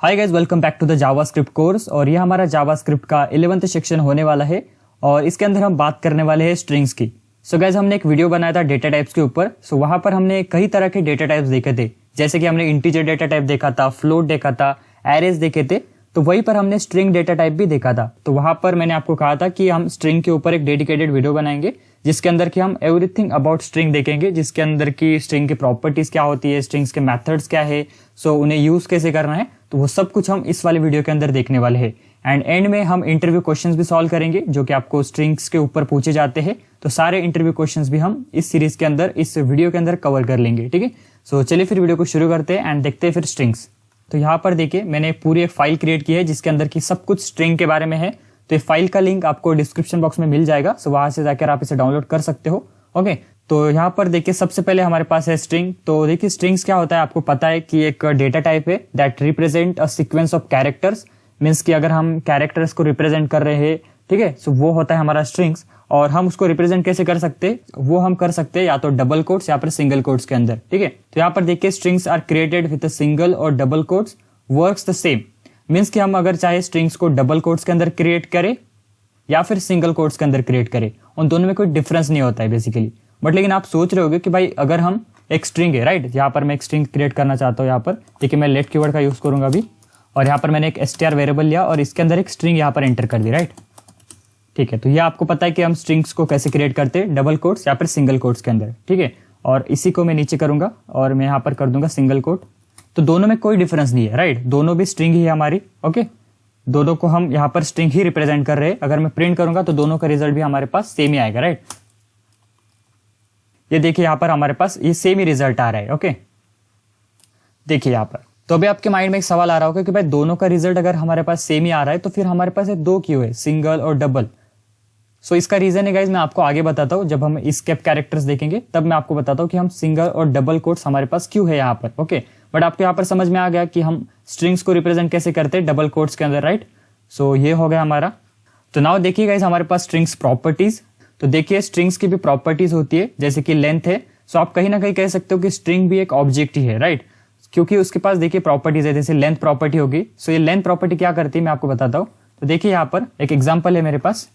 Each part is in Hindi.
Hi guys, welcome back to the JavaScript course. और ये हमारा जावास्क्रिप्ट का 11th सेक्शन होने वाला है और इसके अंदर हम बात करने वाले हैं स्ट्रिंग्स की। सो गाइस, हमने एक वीडियो बनाया था डेटा टाइप्स के ऊपर। सो वहां पर हमने कई तरह के डेटा टाइप्स देखे थे, जैसे कि हमने इंटीजर डेटा टाइप देखा था, फ्लोट देखा था, एरेज देखे थे। तो वहीं पर हमने स्ट्रिंग डेटा टाइप भी देखा था। तो वहां पर मैंने आपको कहा था कि हम स्ट्रिंग के ऊपर एक डेडिकेटेड वीडियो बनाएंगे जिसके अंदर कि हम एवरीथिंग अबाउट स्ट्रिंग देखेंगे, जिसके अंदर की स्ट्रिंग की प्रॉपर्टीज क्या होती है, स्ट्रिंग्स के मेथड्स क्या है, सो उन्हें यूज कैसे करना है। तो वो सब कुछ हम इस वाले वीडियो के अंदर देखने वाले हैं। एंड एंड में हम इंटरव्यू क्वेश्चंस भी सॉल्व करेंगे जो कि आपको स्ट्रिंग्स के ऊपर पूछे जाते हैं। तो सारे इंटरव्यू क्वेश्चंस भी हम इस सीरीज के अंदर, इस वीडियो के अंदर कवर कर लेंगे। ठीक है, सो चलिए फिर वीडियो को शुरू करते हैं एंड देखते हैं फिर स्ट्रिंग्स। तो यहाँ पर देखिए, मैंने पूरी एक फाइल क्रिएट की है जिसके अंदर की सब कुछ स्ट्रिंग के बारे में है। तो ये फाइल का लिंक आपको डिस्क्रिप्शन बॉक्स में मिल जाएगा। सो वहां से जाकर आप इसे डाउनलोड कर सकते हो। ओके, तो यहाँ पर देखिए सबसे पहले हमारे पास है स्ट्रिंग। तो देखिए स्ट्रिंग्स क्या होता है, आपको पता है कि एक डेटा टाइप है that represent a sequence of characters. Means कि अगर हम कैरेक्टर्स को रिप्रेजेंट कर रहे हैं, ठीक है, सो वो होता है हमारा स्ट्रिंग्स। और हम उसको रिप्रेजेंट कैसे कर सकते हैं, वो हम कर सकते हैं या तो डबल कोट्स या फिर सिंगल कोट्स के अंदर। ठीक है, तो यहाँ पर देखिए strings are created with single और double quotes, works the same. Means कि हम अगर चाहे स्ट्रिंग्स को डबल कोट्स के अंदर क्रिएट करें या फिर सिंगल कोट्स के अंदर क्रिएट करें, उन दोनों में कोई डिफरेंस नहीं होता है बेसिकली। बट लेकिन आप सोच रहे होगे कि भाई अगर हम एक स्ट्रिंग है, राइट, यहाँ पर मैं एक स्ट्रिंग क्रिएट करना चाहता हूँ। यहाँ पर देखिए मैं लेट कीवर्ड का यूज करूंगा अभी, और यहाँ पर मैंने एक str वेरिएबल लिया और इसके अंदर एक स्ट्रिंग यहाँ पर एंटर कर दी, राइट। ठीक है, तो ये आपको पता है कि हम स्ट्रिंग्स को कैसे क्रिएट करते हैं, डबल कोट्स या फिर सिंगल कोट्स के अंदर। ठीक है, और इसी को मैं नीचे करूंगा और मैं यहाँ पर कर दूंगा सिंगल कोट। तो दोनों में कोई डिफरेंस नहीं है, राइट, दोनों भी स्ट्रिंग ही है हमारी। ओके, दोनों को हम यहाँ पर स्ट्रिंग ही रिप्रेजेंट कर रहे हैं। अगर मैं प्रिंट करूंगा तो दोनों का रिजल्ट भी हमारे पास सेम ही आएगा, राइट। ये देखिए यहाँ पर हमारे पास ये सेम ही रिजल्ट आ रहा है। ओके, देखिए यहाँ पर। तो अभी आपके माइंड में एक सवाल आ रहा होगा कि भाई दोनों का रिजल्ट अगर हमारे पास सेम ही आ रहा है तो फिर हमारे पास ये दो क्यों है, सिंगल और डबल। सो इसका रीजन है गाइज, मैं आपको आगे बताता हूँ। जब हम एस्केप कैरेक्टर्स देखेंगे तब मैं आपको बताता हूँ कि हम सिंगल और डबल कोट्स हमारे पास क्यों है यहाँ पर। ओके, बट आपको यहाँ पर समझ में आ गया कि हम स्ट्रिंग्स को रिप्रेजेंट कैसे करते हैं डबल कोट्स के अंदर, राइट। सो ये हो गया हमारा। तो नाउ देखिए गाइज, हमारे पास स्ट्रिंग्स प्रॉपर्टीज। तो देखिए स्ट्रिंग्स की भी प्रॉपर्टीज होती है, जैसे कि लेंथ है। सो आप कहीं ना कहीं कह सकते हो कि स्ट्रिंग भी एक ऑब्जेक्ट ही है, राइट, क्योंकि उसके पास देखिए प्रॉपर्टीज है। जैसे लेंथ प्रॉपर्टी होगी। सो ये लेंथ प्रॉपर्टी क्या करती है मैं आपको बताता हूँ। तो देखिए यहाँ पर एक एग्जांपल है मेरे पास।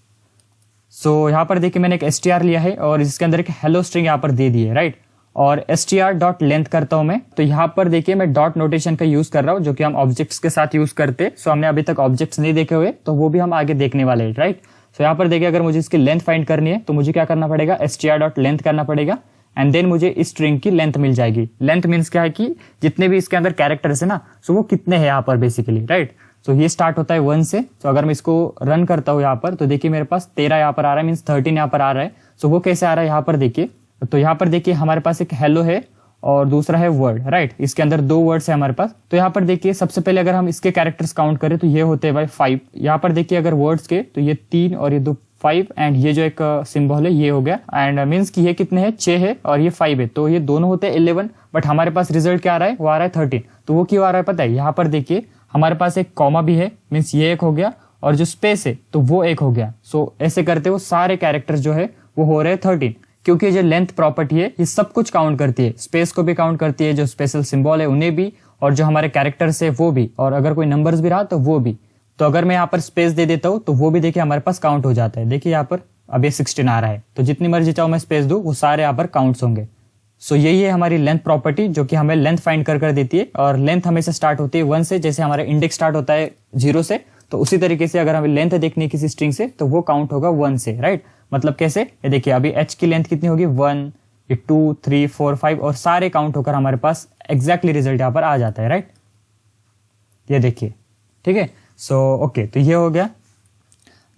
सो यहाँ पर देखिए मैंने एक str लिया है और इसके अंदर एक हेलो स्ट्रिंग यहाँ पर दे दी है, राइट। और str डॉट लेंथ करता हूं मैं। तो यहाँ पर देखिए मैं डॉट नोटेशन का यूज कर रहा हूँ जो कि हम ऑब्जेक्ट्स के साथ यूज करते हैं। सो हमने अभी तक ऑब्जेक्ट्स नहीं देखे हुए, तो वो भी हम आगे देखने वाले हैं, राइट। सो यहाँ पर देखिए अगर मुझे इसकी लेंथ फाइंड करनी है तो मुझे क्या करना पड़ेगा, str डॉट लेंथ करना पड़ेगा एंड देन मुझे इस स्ट्रिंग की लेंथ मिल जाएगी। लेंथ मीन्स क्या है कि जितने भी इसके अंदर कैरेक्टर्स है ना, सो वो कितने हैं यहाँ पर बेसिकली, राइट। तो ये स्टार्ट होता है 1 से। तो अगर मैं इसको रन करता हूँ यहाँ पर तो देखिए मेरे पास 13 यहाँ पर आ रहा है, मीन्स 13 यहाँ पर आ रहा है। सो वो कैसे आ रहा है यहाँ पर देखिए। तो यहाँ पर देखिए हमारे पास एक हेलो है और दूसरा है वर्ड, राइट। इसके अंदर 2 वर्ड्स है हमारे पास। तो यहाँ पर देखिए सबसे पहले अगर हम इसके कैरेक्टर्स काउंट करें तो ये होते हैं भाई 5। यहाँ पर देखिए अगर वर्ड्स के तो ये 3 और ये 2 5 एंड ये जो एक सिंबल है ये हो गया। एंड मीन्स कि ये कितने हैं, 6 है और ये 5 है। तो ये दोनों होते हैं 11, बट हमारे पास रिजल्ट क्या आ रहा है, वो आ रहा है 13। तो वो क्यों आ रहा है पता है, यहाँ पर देखिए हमारे पास एक कॉमा भी है, मीन्स ये एक हो गया और जो स्पेस है तो वो एक हो गया। सो ऐसे करते वो सारे कैरेक्टर्स जो है वो हो रहे हैं 13, क्योंकि जो लेंथ प्रॉपर्टी है ये सब कुछ काउंट करती है, स्पेस को भी काउंट करती है, जो स्पेशल सिंबल है उन्हें भी, और जो हमारे कैरेक्टर्स है वो भी, और अगर कोई नंबर्स भी रहा तो वो भी। तो अगर मैं यहाँ पर स्पेस दे देता हूँ तो वो भी देखिए हमारे पास काउंट हो जाता है। देखिए यहाँ पर अब ये 16 आ रहा है, तो जितनी मर्जी चाहो मैं स्पेस दूं वो सारे यहाँ पर काउंट्स होंगे। सो यही है हमारी लेंथ प्रॉपर्टी जो कि हमें लेंथ फाइंड कर देती है। और लेंथ हमेशा स्टार्ट होती है 1 से, जैसे हमारा इंडेक्स स्टार्ट होता है 0 से। तो उसी तरीके से अगर हमें लेंथ देखनी है किसी स्ट्रिंग से तो वो काउंट होगा 1 से, राइट। मतलब कैसे, ये देखिए अभी h की लेंथ कितनी होगी 1, ये 2, 3, 4, 5 और सारे काउंट होकर हमारे पास एग्जैक्टली रिजल्ट यहाँ पर आ जाता है, राइट। ये देखिए, ठीक है। सो ओके, तो ये हो गया।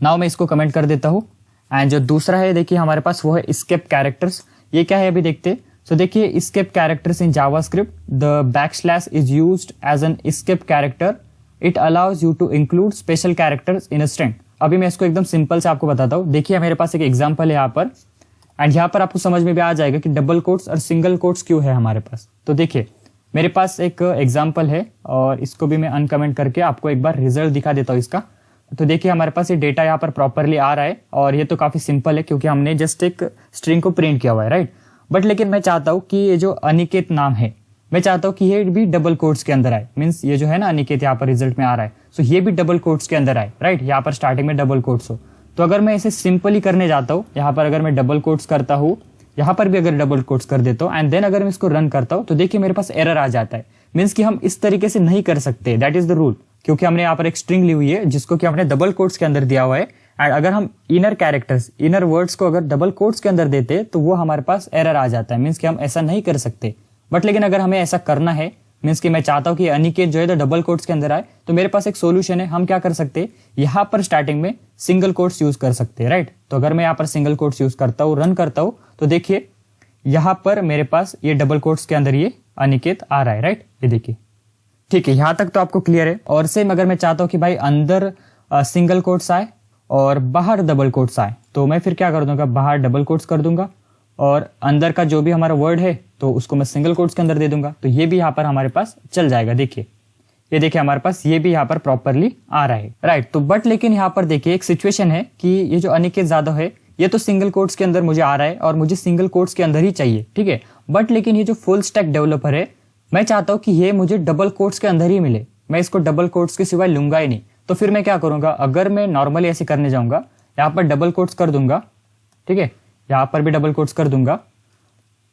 नाउ मैं इसको कमेंट कर देता हूँ। एंड जो दूसरा है देखिए हमारे पास वो है एस्केप कैरेक्टर्स। ये क्या है अभी देखते हैं। सो देखिए escape characters in JavaScript, the backslash is used as an escape character. It allows you to include special characters in a string. अभी मैं इसको एकदम सिंपल से आपको बताता हूँ। देखिए मेरे पास एक एग्जांपल है यहाँ पर, एंड यहाँ पर आपको समझ में भी आ जाएगा कि डबल कोट्स और सिंगल कोट्स क्यों है हमारे पास। तो देखिए मेरे पास एक एग्जांपल है और इसको भी मैं अनकमेंट करके आपको एक बार रिजल्ट दिखा देता हूँ इसका। तो देखिए हमारे पास ये डेटा यहाँ पर प्रॉपरली आ रहा है और ये तो काफी सिंपल है क्योंकि हमने जस्ट एक स्ट्रिंग को प्रिंट किया हुआ है, राइट। बट लेकिन मैं चाहता हूँ कि ये जो अनिकेत नाम है मैं चाहता हूँ कि ये भी डबल कोट्स के अंदर आए, मीन्स ये जो है ना अनिकेत यहाँ पर रिजल्ट में आ रहा है, सो ये भी डबल कोट्स के अंदर आए, राइट, यहाँ पर स्टार्टिंग में डबल कोट्स हो। तो अगर मैं इसे सिंपली करने जाता हूँ, यहाँ पर अगर मैं डबल कोट्स करता हूँ, यहाँ पर भी अगर डबल कोट्स कर देता हूँ एंड देन अगर मैं इसको रन करता हूँ, तो देखिए मेरे पास एरर आ जाता है, मीन्स कि हम इस तरीके से नहीं कर सकते, दैट इज द रूल, क्योंकि हमने यहाँ पर एक स्ट्रिंग ली हुई है जिसको कि हमने डबल कोट्स के अंदर दिया हुआ है, एंड अगर हम इनर कैरेक्टर्स, इनर वर्ड्स को अगर डबल कोट्स के अंदर देते तो वो हमारे पास एरर आ जाता है, मीन्स कि हम ऐसा नहीं कर सकते। बट लेकिन अगर हमें ऐसा करना है, मीन्स कि मैं चाहता हूँ कि अनिकेत जो है तो डबल कोट्स के अंदर आए, तो मेरे पास एक सोल्यूशन है, हम क्या कर सकते हैं, यहाँ पर स्टार्टिंग में सिंगल कोट्स यूज कर सकते हैं, राइट। तो अगर मैं यहाँ पर सिंगल कोट्स यूज करता हूँ, रन करता हूँ, तो देखिए यहाँ पर मेरे पास ये डबल कोट्स के अंदर ये अनिकेत आ रहा है, राइट, ये देखिए, ठीक है, यहाँ तक तो आपको क्लियर है। और सेम अगर मैं चाहता हूँ कि भाई अंदर सिंगल कोट्स आए और बाहर डबल कोट्स आए, तो मैं फिर क्या कर दूंगा, बाहर डबल कोट्स कर दूंगा और अंदर का जो भी हमारा वर्ड है तो उसको मैं सिंगल कोट्स के अंदर दे दूंगा, तो ये भी यहाँ पर हमारे पास चल जाएगा। देखिए, ये देखिए हमारे पास ये भी यहाँ पर प्रॉपरली आ रहा है, राइट। तो बट लेकिन यहाँ पर देखिए एक सिचुएशन है कि ये जो अनिकेत जादव है ये तो सिंगल कोट्स के अंदर मुझे आ रहा है और मुझे सिंगल कोट्स के अंदर ही चाहिए, ठीक है। बट लेकिन ये जो फुल स्टैक डेवलपर है, मैं चाहता हूँ कि ये मुझे डबल कोट्स के अंदर ही मिले, मैं इसको डबल कोट्स के सिवाय लूंगा ही नहीं। तो फिर मैं क्या करूंगा, अगर मैं नॉर्मली ऐसे करने जाऊंगा, यहाँ पर डबल कोट्स कर दूंगा, ठीक है, यहाँ पर भी डबल कोट्स कर दूंगा,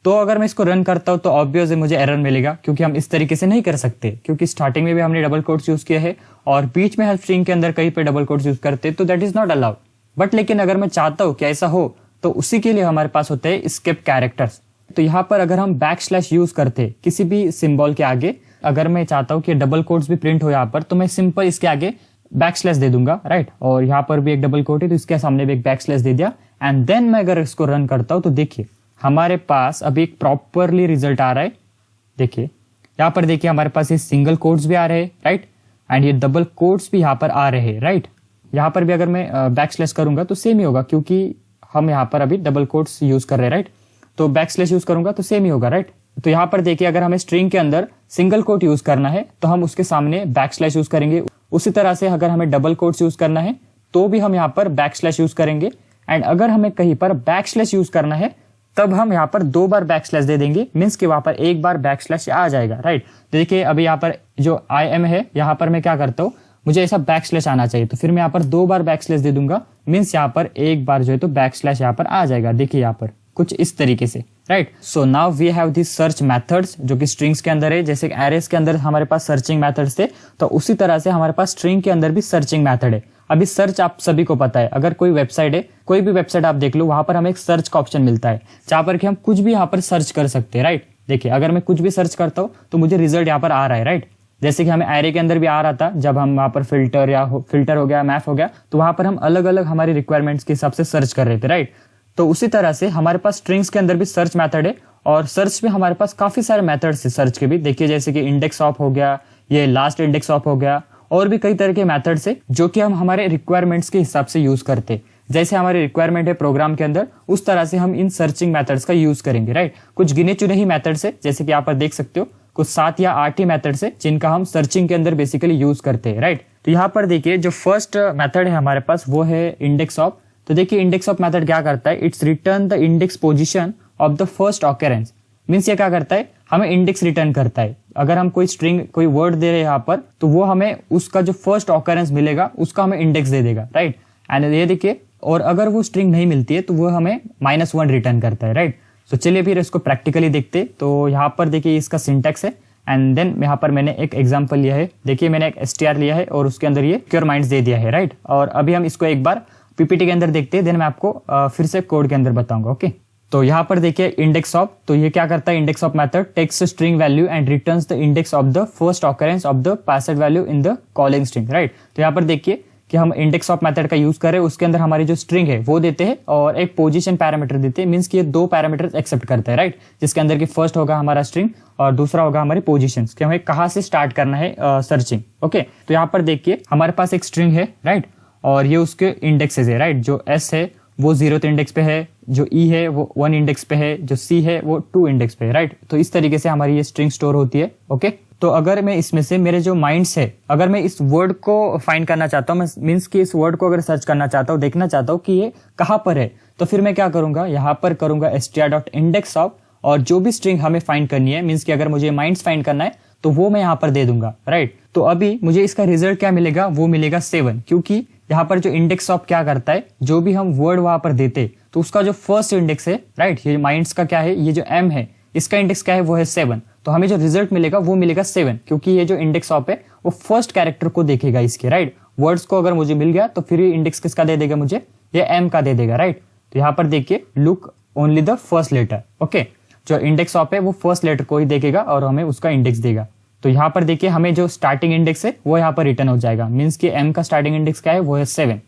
तो अगर मैं इसको रन करता हूं तो ऑब्वियसली मुझे एरर मिलेगा, क्योंकि हम इस तरीके से नहीं कर सकते, क्योंकि स्टार्टिंग में भी हमने डबल कोट्स यूज किया है और बीच में हम स्ट्रिंग के अंदर कहीं पे डबल कोट्स यूज करते, तो that is not allowed. But लेकिन अगर मैं चाहता हूं कि ऐसा हो, तो उसी के लिए हमारे पास होते हैं स्किप कैरेक्टर्स। तो यहाँ पर अगर हम बैकस्लैश यूज करते किसी भी सिंबल के आगे, अगर मैं चाहता हूँ कि डबल कोट्स भी प्रिंट हो यहाँ पर, तो मैं सिंपल इसके आगे बैकस्लैश दे दूंगा, राइट। और यहाँ पर भी एक डबल कोट है तो इसके सामने भी एक बैकस्लैश दे दिया, एंड देन मैं अगर इसको रन करता हूँ तो देखिए हमारे पास अभी एक प्रॉपरली रिजल्ट आ रहा है। देखिए यहाँ पर देखिए हमारे पास ये सिंगल कोट्स भी आ रहे हैं, राइट, एंड ये डबल कोट्स भी यहाँ पर आ रहे हैं, राइट। यहाँ पर भी अगर मैं बैकस्लैश करूंगा तो सेम ही होगा, क्योंकि हम यहाँ पर अभी डबल कोट्स यूज कर रहे हैं, राइट। तो बैकस्लैश यूज करूंगा तो सेम ही होगा, राइट। तो यहाँ पर देखिए अगर हमें स्ट्रिंग के अंदर सिंगल कोट यूज करना है तो हम उसके सामने बैकस्लैश यूज करेंगे, उसी तरह से अगर हमें डबल कोट्स यूज करना है तो भी हम यहाँ पर बैकस्लैश यूज करेंगे, एंड अगर हमें कहीं पर बैकस्लैश यूज करना है तब हम यहाँ पर 2 बार बैकस्लैश दे देंगे, मीन्स कि वहां पर 1 बार बैकस्लैश आ जाएगा, राइट। देखिए अभी यहाँ पर जो आई एम है, यहाँ पर मैं क्या करता हूँ, मुझे ऐसा बैकस्लैश आना चाहिए, तो फिर मैं यहाँ पर 2 बार बैकस्लैश दे दूंगा, मीन्स यहाँ पर 1 बार जो है तो बैकस्लैश यहाँ पर आ जाएगा। देखिए यहाँ पर कुछ इस तरीके से, right. So now we have this search methods जो कि स्ट्रिंग्स के अंदर है, जैसे एरेस के अंदर हमारे पास सर्चिंग मेथड्स थे, तो उसी तरह से हमारे पास स्ट्रिंग के अंदर भी सर्चिंग मेथड है। अभी सर्च आप सभी को पता है, अगर कोई वेबसाइट है, कोई भी वेबसाइट आप देख लो, वहां पर हमें एक सर्च का ऑप्शन मिलता है जहां पर कि हम कुछ भी यहाँ पर सर्च कर सकते हैं, राइट। देखिए अगर मैं कुछ भी सर्च करता हूँ तो मुझे रिजल्ट यहाँ पर आ रहा है, राइट। जैसे कि हमें एरे के अंदर भी आ रहा था, जब हम वहां पर फिल्टर हो गया, मैथ हो गया, तो वहां पर हम अलग अलग हमारी रिक्वायरमेंट्स के हिसाब से सर्च कर रहे थे, राइट। तो उसी तरह से हमारे पास स्ट्रिंग्स के अंदर भी सर्च मेथड है, और सर्च में हमारे पास काफी सारे मेथड्स है सर्च के भी। देखिए जैसे कि इंडेक्स ऑफ हो गया, ये लास्ट इंडेक्स ऑफ हो गया, और भी कई तरह के मेथड्स है जो कि हम हमारे रिक्वायरमेंट्स के हिसाब से यूज करते हैं। जैसे हमारी रिक्वायरमेंट है प्रोग्राम के अंदर, उस तरह से हम इन सर्चिंग मेथड्स का यूज करेंगे, राइट। कुछ गिने चुने ही मेथड्स है, जैसे कि यहाँ पर देख सकते हो कुछ 7 या 8 ही मेथड्स है जिनका हम सर्चिंग के अंदर बेसिकली यूज करते हैं, राइट। तो यहाँ पर देखिए जो फर्स्ट मेथड है हमारे पास वो है इंडेक्स ऑफ। तो देखिए इंडेक्स ऑफ मेथड क्या करता है, it's return the index position of the first occurrence. Means ये क्या करता है, हमें इंडेक्स रिटर्न करता है। अगर हम कोई स्ट्रिंग कोई वर्ड दे रहे हैं यहाँ पर, तो वो हमें उसका जो फर्स्ट ऑकरेंस मिलेगा उसका हमें इंडेक्स दे देगा, राइट। एंड ये देखिए, और अगर वो स्ट्रिंग नहीं मिलती है तो वो हमें -1 रिटर्न करता है, राइट। तो चलिए फिर इसको प्रैक्टिकली देखते। तो यहाँ पर देखिए इसका सिंटैक्स है, एंड देन यहाँ पर मैंने एक एग्जांपल लिया है। देखिए मैंने एक str लिया है और उसके अंदर ये क्योर माइंड्स दे दिया है, राइट। और अभी हम इसको एक बार पीपीटी के अंदर देखते हैं, देन मैं आपको फिर से कोड के अंदर बताऊंगा, ओके। तो यहाँ पर देखिए इंडेक्स ऑफ, तो ये क्या करता है, index of method takes string value and returns the index of the first occurrence of the passed value in the calling string, right. तो यहाँ पर देखिए कि हम इंडेक्स ऑफ मेथड का यूज करें, उसके अंदर हमारी जो स्ट्रिंग है वो देते हैं और एक पोजीशन पैरामीटर देते हैं। मींस कि ये 2 पैरामीटर एक्सेप्ट करता है, राइट, जिसके अंदर की फर्स्ट होगा हमारा स्ट्रिंग और दूसरा होगा हमारी पोजीशन, कि हमें कहाँ से स्टार्ट करना है सर्चिंग, ओके। तो यहाँ पर देखिए हमारे पास एक स्ट्रिंग है, राइट, और ये उसके इंडेक्सेस है, राइट। जो S है वो 0th इंडेक्स पे है, जो E है वो 1 इंडेक्स पे है, जो C है वो 2 इंडेक्स पे है, राइट। तो इस तरीके से हमारी ये स्ट्रिंग स्टोर होती है, ओके। तो अगर मैं इसमें से मेरे जो माइंड्स है, अगर मैं इस वर्ड को फाइंड करना चाहता हूँ, मीन्स कि इस वर्ड को अगर सर्च करना चाहता हूँ, देखना चाहता हूँ कि ये कहाँ पर है, तो फिर मैं क्या करूंगा, यहाँ पर करूंगा str.index of, और जो भी स्ट्रिंग हमें फाइंड करनी है, मीन्स कि अगर मुझे माइंड्स फाइंड करना है तो वो मैं यहाँ पर दे दूंगा, राइट। तो अभी मुझे इसका रिजल्ट क्या मिलेगा, वो मिलेगा 7, क्योंकि यहाँ पर जो इंडेक्स ऑफ क्या करता है, जो भी हम वर्ड वहां पर देते तो उसका जो फर्स्ट इंडेक्स है, राइट, ये माइंड्स का क्या है, ये जो m है इसका इंडेक्स क्या है, वो है 7। तो हमें जो रिजल्ट मिलेगा वो मिलेगा 7, क्योंकि ये जो इंडेक्स ऑफ है वो फर्स्ट कैरेक्टर को देखेगा इसके, राइट। वर्ड्स को अगर मुझे मिल गया तो फिर ये इंडेक्स किसका दे देगा मुझे, ये m का दे देगा, राइट। तो यहाँ पर देखिए look only the first letter, okay. जो इंडेक्स ऑफ है वो फर्स्ट लेटर को ही देखेगा और हमें उसका इंडेक्स देगा। तो यहाँ पर देखिए हमें जो स्टार्टिंग इंडेक्स है वो यहाँ पर रिटर्न हो जाएगा, मीन्स कि m का स्टार्टिंग इंडेक्स क्या है, वो है 7।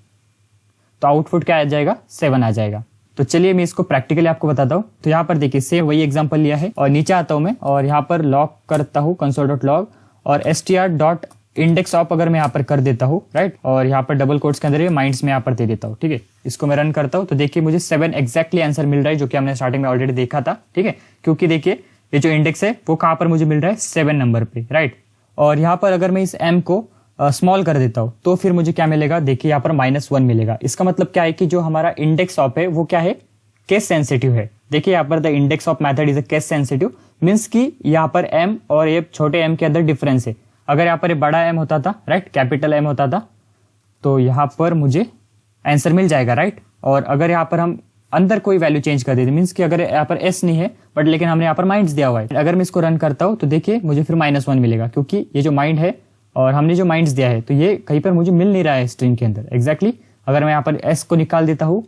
तो आउटपुट क्या आ जाएगा, 7 आ जाएगा। तो चलिए मैं इसको प्रैक्टिकली आपको बताता हूँ। तो यहाँ पर देखिए सेम वही एग्जांपल लिया है और नीचे आता हूँ मैं और यहाँ पर लॉग करता हूँ console.log और str.index ऑफ अगर मैं यहाँ पर कर देता हूँ, राइट, और यहाँ पर डबल कोट्स के अंदर ये माइंड्स में यहाँ पर दे देता हूँ, ठीक है। इसको मैं रन करता हूँ तो देखिए मुझे 7 एग्जैक्टली आंसर मिल रहा है, जो कि हमने स्टार्टिंग में ऑलरेडी देखा था, ठीक है। क्योंकि देखिए ये जो इंडेक्स है वो कहाँ पर मुझे मिल रहा है, 7 नंबर पे, राइट। और यहाँ पर अगर मैं इस m को स्मॉल कर देता हूँ तो फिर मुझे क्या मिलेगा, देखिए यहाँ पर -1 मिलेगा। इसका मतलब क्या है कि जो हमारा इंडेक्स ऑफ है वो क्या है, केस सेंसिटिव है। देखिए यहाँ पर the index of method is a case sensitive, means कि यहाँ पर m और ये छोटे m के अंदर डिफरेंस है। अगर यहाँ पर ये बड़ा m होता था, राइट, कैपिटल M होता था, तो यहाँ पर मुझे आंसर मिल जाएगा, राइट। और अगर यहाँ पर हम अंदर कोई वैल्यू चेंज कर देते, मीन्स कि अगर यहाँ पर s नहीं है बट लेकिन हमने यहाँ पर माइंड्स दिया हुआ है, अगर मैं इसको रन करता हूँ तो देखिए मुझे फिर -1 मिलेगा, क्योंकि ये जो माइंड है और हमने जो माइंड्स दिया है तो ये कहीं पर मुझे मिल नहीं रहा है स्ट्रिंग के अंदर एग्जैक्टली। अगर मैं यहाँ पर s को निकाल देता हूँ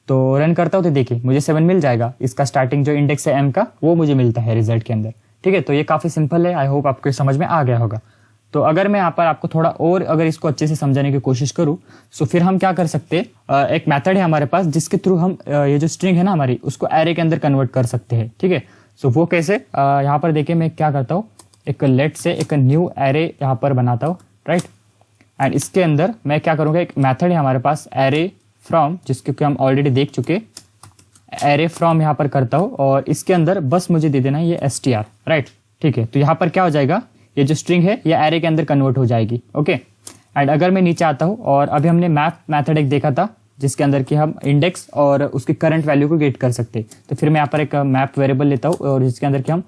तो रन करता हूँ तो देखिए मुझे 7 मिल जाएगा। इसका स्टार्टिंग जो इंडेक्स है m का वो मुझे मिलता है रिजल्ट के अंदर, ठीक है। तो ये काफी सिंपल है, आई होप आपको समझ में आ गया होगा। तो अगर मैं यहाँ पर आपको थोड़ा और अगर इसको अच्छे से समझाने की कोशिश करूँ तो फिर हम क्या कर सकते हैं, एक मेथड है हमारे पास जिसके थ्रू हम ये जो स्ट्रिंग है ना हमारी उसको एरे के अंदर कन्वर्ट कर सकते हैं, ठीक है। सो वो कैसे, यहाँ पर देखिए मैं क्या करता हूँ, एक लेट से एक न्यू एरे यहाँ पर बनाता हूँ, राइट। एंड इसके अंदर मैं क्या करूँगा, एक मेथड है हमारे पास एरे फ्रॉम, जिसके हम ऑलरेडी देख चुके, एरे फ्रॉम यहाँ पर करता हूँ और इसके अंदर बस मुझे दे देना है ये str, राइट, ठीक है। तो यहाँ पर क्या हो जाएगा, ये जो स्ट्रिंग है ये एरे के अंदर कन्वर्ट हो जाएगी, ओके। एंड अगर मैं नीचे आता हूँ और अभी हमने मैप मेथड एक देखा था जिसके अंदर कि हम इंडेक्स और उसकी करंट वैल्यू को गेट कर सकते, तो फिर मैं यहाँ पर एक मैप वेरिएबल लेता हूँ और जिसके अंदर कि हम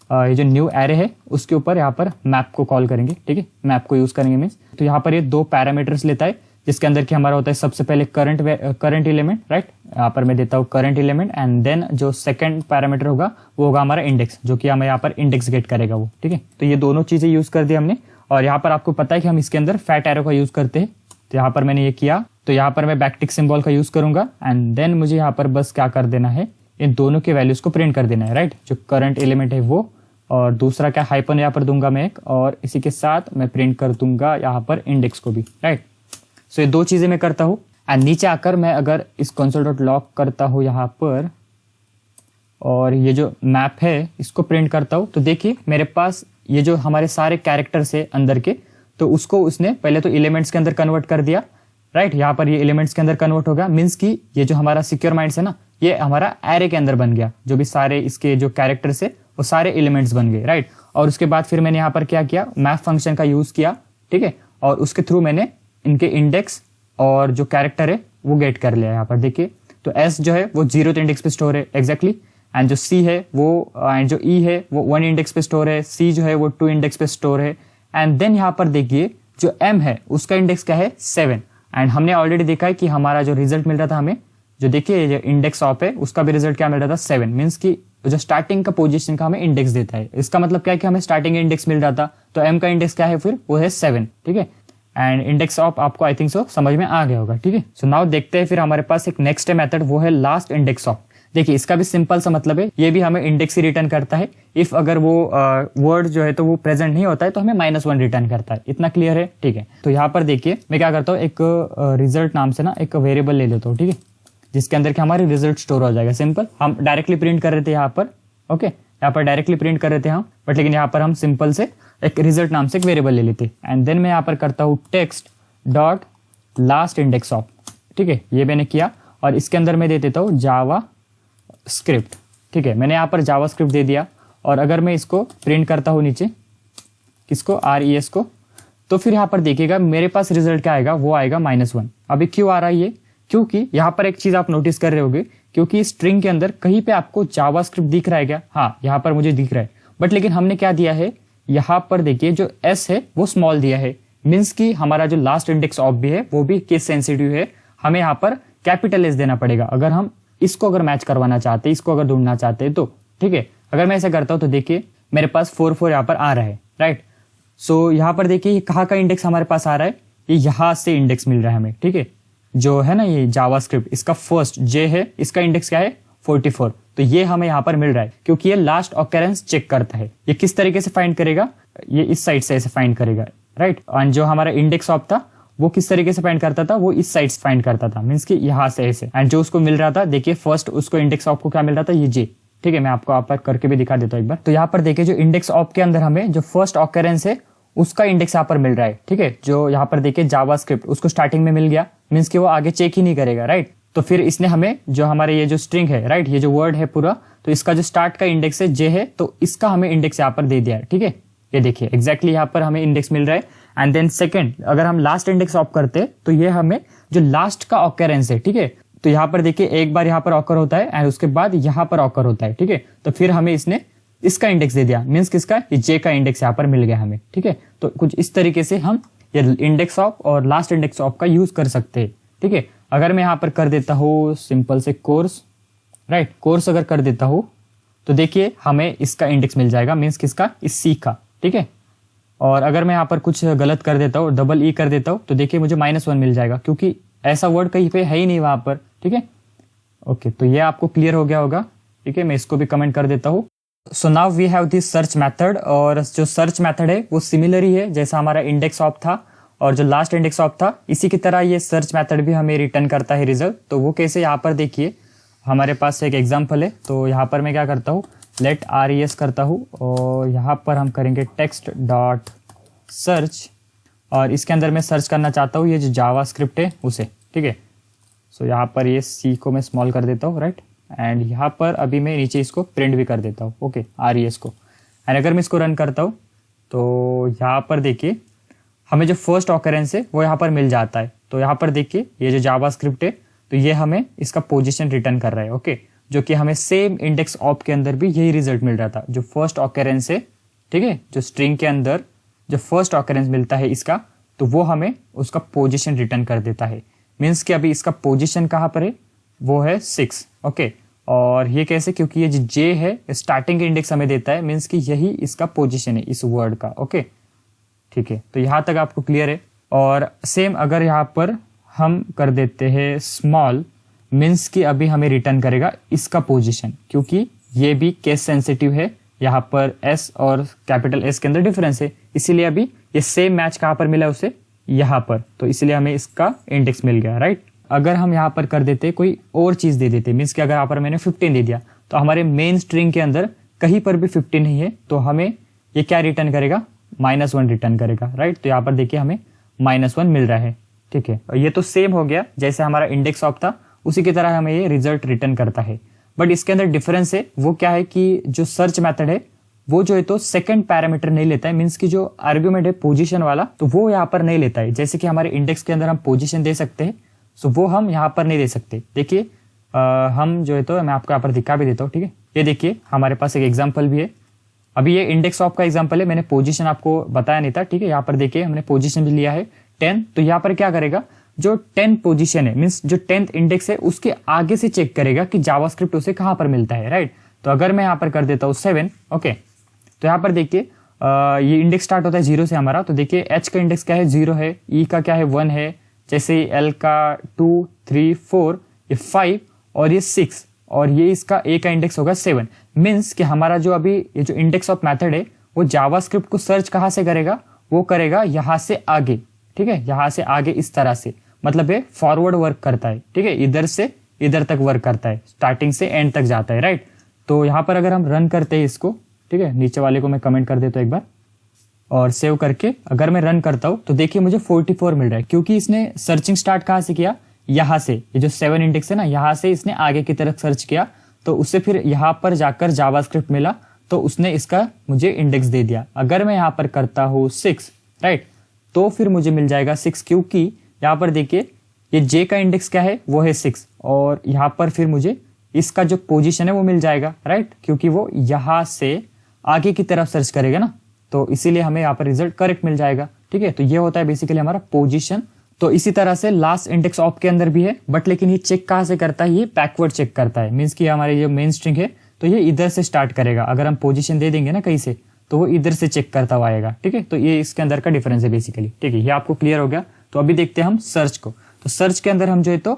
ये जो न्यू एरे है उसके ऊपर यहाँ पर मैप को कॉल करेंगे, ठीक है, मैप को यूज करेंगे मीन्स। तो यहाँ पर ये 2 पैरामीटर्स लेता है जिसके अंदर कि हमारा होता है सबसे पहले करंट एलिमेंट, राइट, यहाँ पर मैं देता हूँ करंट एलिमेंट एंड देन जो सेकंड पैरामीटर होगा वो होगा हमारा इंडेक्स, जो कि हमें यहाँ पर इंडेक्स गेट करेगा वो, ठीक है। तो ये दोनों चीजें यूज कर दी हमने और यहाँ पर आपको पता है कि हम इसके अंदर फैट एरो का यूज करते हैं। तो यहाँ पर मैंने ये किया, तो यहाँ पर मैं बैकटिक सिंबल का यूज करूंगा एंड देन मुझे यहाँ पर बस क्या कर देना है, इन दोनों के वैल्यूज को प्रिंट कर देना है, राइट। जो करंट एलिमेंट है वो और दूसरा क्या हाइपन यहाँ पर दूंगा मैं एक, और इसी के साथ मैं प्रिंट कर दूंगा यहाँ पर इंडेक्स को भी, राइट। सो ये 2 चीजें मैं करता हूँ एंड नीचे आकर मैं अगर इस console.log करता हूँ यहाँ पर और ये जो मैप है इसको प्रिंट करता हूँ, तो देखिए मेरे पास ये जो हमारे सारे कैरेक्टर्स है अंदर के, तो उसको उसने पहले तो एलिमेंट्स के अंदर कन्वर्ट कर दिया, राइट। यहाँ पर ये एलिमेंट्स के अंदर कन्वर्ट होगा, मीन्स कि ये जो हमारा सिक्योर माइंड्स है ना ये हमारा एरे के अंदर बन गया, जो भी सारे इसके जो कैरेक्टर्स है वो सारे एलिमेंट्स बन गए, राइट। और उसके बाद फिर मैंने यहाँ पर क्या किया, मैप फंक्शन का यूज किया, ठीक है, और उसके थ्रू मैंने इनके इंडेक्स और जो कैरेक्टर है वो गेट कर लिया। यहाँ पर देखिए तो s जो है वो 0th इंडेक्स पे स्टोर है एग्जैक्टली, एंड जो c है वो एंड जो e है वो 1 इंडेक्स पे स्टोर है, c जो है वो 2 इंडेक्स पे स्टोर है, एंड देन यहाँ पर देखिए जो m है उसका इंडेक्स क्या है 7। एंड हमने ऑलरेडी देखा है कि हमारा जो रिजल्ट मिल रहा था हमें, जो देखिए जो इंडेक्स ऑफ है उसका भी रिजल्ट क्या मिल रहा था 7, मीन्स की जो स्टार्टिंग का पोजीशन का हमें इंडेक्स देता है। इसका मतलब क्या है कि हमें स्टार्टिंग इंडेक्स मिल रहा था, तो m का इंडेक्स क्या है फिर वो है 7, ठीक है। एंड इंडेक्स ऑफ आपको आई थिंक सो समझ में आ गया होगा, ठीक है। सो नाउ देखते हैं फिर हमारे पास एक नेक्स्ट मेथड, वो है लास्ट इंडेक्स ऑफ। देखिए इसका भी सिंपल सा मतलब है, ये भी हमें इंडेक्स ही रिटर्न करता है। इफ अगर वो वर्ड जो है तो वो प्रेजेंट नहीं होता है तो हमें -1 रिटर्न करता है। इतना क्लियर है, ठीक है। तो यहाँ पर देखिए मैं क्या करता हूँ, एक रिजल्ट नाम से ना एक वेरिएबल ले लेता हूँ, ठीक है, जिसके अंदर कि हमारे रिजल्ट स्टोर हो जाएगा। सिंपल, हम डायरेक्टली प्रिंट कर रहे थे यहाँ पर, ओके, यहाँ पर डायरेक्टली प्रिंट कर रहे थे हम, बट लेकिन यहाँ पर हम सिंपल से एक रिजल्ट नाम से एक वेरिएबल ले लेते एंड देन मैं यहाँ पर करता हूँ text dot last index of, ठीक है, ये मैंने किया। और इसके अंदर मैं दे देता हूँ जावा स्क्रिप्ट, ठीक है, मैंने यहाँ पर जावा स्क्रिप्ट दे दिया। और अगर मैं इसको प्रिंट करता हूँ नीचे किसको, RES को, तो फिर यहाँ पर देखिएगा मेरे पास रिजल्ट क्या आएगा, वो आएगा -1। अभी क्यों आ रहा है ये, क्योंकि यहाँ पर एक चीज आप नोटिस कर रहे होगे क्योंकि स्ट्रिंग के अंदर कहीं पे आपको जावास्क्रिप्ट दिख रहा है क्या? हाँ, यहाँ पर मुझे दिख रहा है, बट लेकिन हमने क्या दिया है, यहाँ पर देखिए जो एस है वो स्मॉल दिया है, मीन्स कि हमारा जो लास्ट इंडेक्स ऑफ भी है वो भी केस सेंसिटिव है, हमें यहाँ पर कैपिटल एस देना पड़ेगा अगर हम इसको अगर मैच करवाना चाहते हैं, इसको अगर ढूंढना चाहते हैं तो। ठीक है, अगर मैं ऐसा करता हूँ तो देखिए मेरे पास 4 यहाँ पर आ रहा है, राइट। सो यहाँ पर देखिए कहाँ का इंडेक्स हमारे पास आ रहा है, ये यहाँ से इंडेक्स मिल रहा है हमें। ठीक है, जो है ना ये जावास्क्रिप्ट, इसका फर्स्ट जे है, इसका इंडेक्स क्या है 44, तो ये हमें यहाँ पर मिल रहा है क्योंकि ये लास्ट ऑकरेंस चेक करता है। ये किस तरीके से फाइंड करेगा, ये इस साइड से ऐसे फाइंड करेगा, राइट। और जो हमारा इंडेक्स ऑफ था वो किस तरीके से फाइंड करता था, वो इस साइड से फाइंड करता था, मीन्स कि यहाँ से ऐसे। एंड जो उसको मिल रहा था, देखिए फर्स्ट उसको इंडेक्स ऑफ को क्या मिल रहा था, ये जे। ठीक है, मैं आपको आप करके भी दिखा देता हूँ एक बार। तो यहाँ पर देखिए जो इंडेक्स ऑफ के अंदर हमें जो फर्स्ट ऑकरेंस है उसका इंडेक्स यहाँ पर मिल रहा है। ठीक है, जो यहाँ पर देखिए जावास्क्रिप्ट उसको स्टार्टिंग में मिल गया, मीन्स कि वो आगे चेक ही नहीं करेगा, राइट। तो फिर इसने हमें जो हमारे ये जो स्ट्रिंग है, राइट, ये जो वर्ड है पूरा, तो इसका जो स्टार्ट का इंडेक्स है जे है, तो इसका हमें इंडेक्स यहाँ पर दे दिया है। ठीक है, ये देखिए एग्जैक्टली यहाँ पर हमें इंडेक्स मिल रहा है। एंड देन सेकंड, अगर हम लास्ट इंडेक्स ऑफ करते तो ये हमें जो लास्ट का ऑकरेंस है, ठीक है, तो यहाँ पर देखिए एक बार यहाँ पर ऑकर होता है एंड उसके बाद यहाँ पर ऑकर होता है। ठीक है, तो फिर हमें इसने इसका इंडेक्स दे दिया, मीन्स किसका, ये जे का इंडेक्स यहाँ पर मिल गया हमें। ठीक है, तो कुछ इस तरीके से हम ये इंडेक्स ऑफ और लास्ट इंडेक्स ऑफ का यूज कर सकते हैं। ठीक है, अगर मैं यहाँ पर कर देता हूँ सिंपल से कोर्स, राइट, कोर्स अगर कर देता हूँ तो देखिए हमें इसका इंडेक्स मिल जाएगा, मीन्स किसका, इस सी का। ठीक है, और अगर मैं यहाँ पर कुछ गलत कर देता हूँ, डबल ई कर देता हूँ, तो देखिए मुझे -1 मिल जाएगा क्योंकि ऐसा वर्ड कहीं पे है ही नहीं वहां पर। ठीक है, ओके, तो ये आपको क्लियर हो गया होगा। ठीक है, मैं इसको भी कमेंट कर देता हूँ। So now we have this search method, और जो सर्च मेथड है वो सिमिलर ही है जैसा हमारा इंडेक्स ऑफ था और जो लास्ट इंडेक्स ऑफ था, इसी की तरह ये सर्च मेथड भी हमें रिटर्न करता है रिजल्ट। तो वो कैसे, यहाँ पर देखिए हमारे पास एक एग्जाम्पल है। तो यहाँ पर मैं क्या करता हूँ, लेट res करता हूँ और यहाँ पर हम करेंगे टेक्स्ट डॉट सर्च, और इसके अंदर मैं सर्च करना चाहता हूँ ये जो जावास्क्रिप्ट है उसे। ठीक है, सो यहाँ पर ये सी को मैं स्मॉल कर देता हूँ, राइट, एंड यहाँ पर अभी मैं नीचे इसको प्रिंट भी कर देता हूँ, ओके, res को। एंड अगर मैं इसको रन करता हूँ तो यहाँ पर देखिए हमें जो फर्स्ट ऑकरेंस है वो यहाँ पर मिल जाता है। तो यहाँ पर देखिए ये जो जावास्क्रिप्ट है तो ये हमें इसका पोजीशन रिटर्न कर रहा है, ओके, जो कि हमें सेम इंडेक्स ऑफ के अंदर भी यही रिजल्ट मिल रहा था। जो फर्स्ट ऑकरेंस है, ठीक है, जो स्ट्रिंग के अंदर जो फर्स्ट ऑकरेंस मिलता है इसका, तो वो हमें उसका पोजीशन रिटर्न कर देता है। मीन्स कि अभी इसका पोजीशन कहाँ पर है, वो है 6, ओके। और ये कैसे, क्योंकि ये जो जे है स्टार्टिंग इंडेक्स हमें देता है, मीन्स कि यही इसका पोजीशन है इस वर्ड का, ओके, ठीक है। तो यहाँ तक आपको क्लियर है। और सेम अगर यहाँ पर हम कर देते हैं स्मॉल, मीन्स कि अभी हमें रिटर्न करेगा इसका पोजीशन, क्योंकि ये भी केस सेंसिटिव है। यहाँ पर एस और कैपिटल एस के अंदर डिफरेंस है, इसीलिए अभी ये सेम मैच कहाँ पर मिला उसे, यहाँ पर, तो इसलिए हमें इसका इंडेक्स मिल गया, राइट। अगर हम यहाँ पर कर देते कोई और चीज दे देते, मीन्स कि अगर यहाँ पर मैंने 15 दे दिया तो हमारे मेन स्ट्रिंग के अंदर कहीं पर भी 15 नहीं है, तो हमें ये क्या रिटर्न करेगा, -1 रिटर्न करेगा, राइट। तो यहाँ पर देखिए हमें -1 मिल रहा है, ठीक है। ये तो सेम हो गया जैसे हमारा इंडेक्स ऑफ था, उसी की तरह हमें ये रिजल्ट रिटर्न करता है। बट इसके अंदर डिफरेंस है, वो क्या है कि जो सर्च मेथड है वो जो है तो सेकंड पैरामीटर नहीं लेता है, मीन्स कि जो आर्ग्यूमेंट है पोजीशन वाला, तो वो यहाँ पर नहीं लेता है। जैसे कि हमारे इंडेक्स के अंदर हम पोजीशन दे सकते हैं, सो वो हम यहाँ पर नहीं दे सकते। देखिए हम जो है तो मैं आपको यहाँ पर दिखा भी देता हूँ, ठीक है। ये देखिए हमारे पास एक एग्जाम्पल भी है, अभी ये इंडेक्स ऑफ का एग्जाम्पल है, मैंने पोजीशन आपको बताया नहीं था, ठीक है। यहाँ पर देखिए हमने पोजीशन भी लिया है 10, तो यहाँ पर क्या करेगा, जो 10 पोजीशन है, मीन्स जो 10th इंडेक्स है उसके आगे से चेक करेगा कि जावास्क्रिप्ट उसे कहाँ पर मिलता है, राइट। तो अगर मैं यहाँ पर कर देता हूँ 7, ओके, तो यहाँ पर देखिए ये इंडेक्स स्टार्ट होता है 0 से हमारा, तो देखिए एच का इंडेक्स क्या है, 0 है, ई का क्या है, 1 है, जैसे एल का 2, 3, 4, ये 5 और ये 6, और ये इसका ए का इंडेक्स होगा 7। मीन्स कि हमारा जो अभी ये जो इंडेक्स ऑफ मेथड है वो जावास्क्रिप्ट को सर्च कहाँ से करेगा, वो करेगा यहाँ से आगे, ठीक है, यहाँ से आगे इस तरह से, मतलब ये फॉरवर्ड वर्क करता है, ठीक है, इधर से इधर तक वर्क करता है, स्टार्टिंग से एंड तक जाता है, राइट। तो यहाँ पर अगर हम रन करते हैं इसको, ठीक है, नीचे वाले को मैं कमेंट कर देता हूँ एक बार और सेव करके अगर मैं रन करता हूँ तो देखिए मुझे 44 मिल रहा है, क्योंकि इसने सर्चिंग स्टार्ट कहाँ से किया, यहाँ से, ये जो 7 इंडेक्स है ना, यहाँ से इसने आगे की तरफ सर्च किया, तो उससे फिर यहाँ पर जाकर जावास्क्रिप्ट मिला, तो उसने इसका मुझे इंडेक्स दे दिया। अगर मैं यहाँ पर करता हूँ 6, राइट, तो फिर मुझे मिल जाएगा 6, क्योंकि यहाँ पर देखिए ये जे का इंडेक्स क्या है, वो है 6, और यहाँ पर फिर मुझे इसका जो पोजीशन है वो मिल जाएगा, राइट, क्योंकि वो यहाँ से आगे की तरफ सर्च करेगा ना, तो इसीलिए हमें यहाँ पर रिजल्ट करेक्ट मिल जाएगा। ठीक है, तो ये होता है बेसिकली हमारा पोजीशन। तो इसी तरह से लास्ट इंडेक्स ऑप के अंदर भी है, बट लेकिन ये चेक कहाँ से करता है, ये बैकवर्ड चेक करता है। मीन्स कि हमारी जो मेन स्ट्रिंग है तो ये इधर से स्टार्ट करेगा। अगर हम पोजीशन दे देंगे ना कहीं से, तो वो इधर से चेक करता हुआ आएगा। ठीक है, तो ये इसके अंदर का डिफरेंस है बेसिकली। ठीक है, ये आपको क्लियर हो गया। तो अभी देखते हैं हम सर्च को। तो सर्च के अंदर हम जो है तो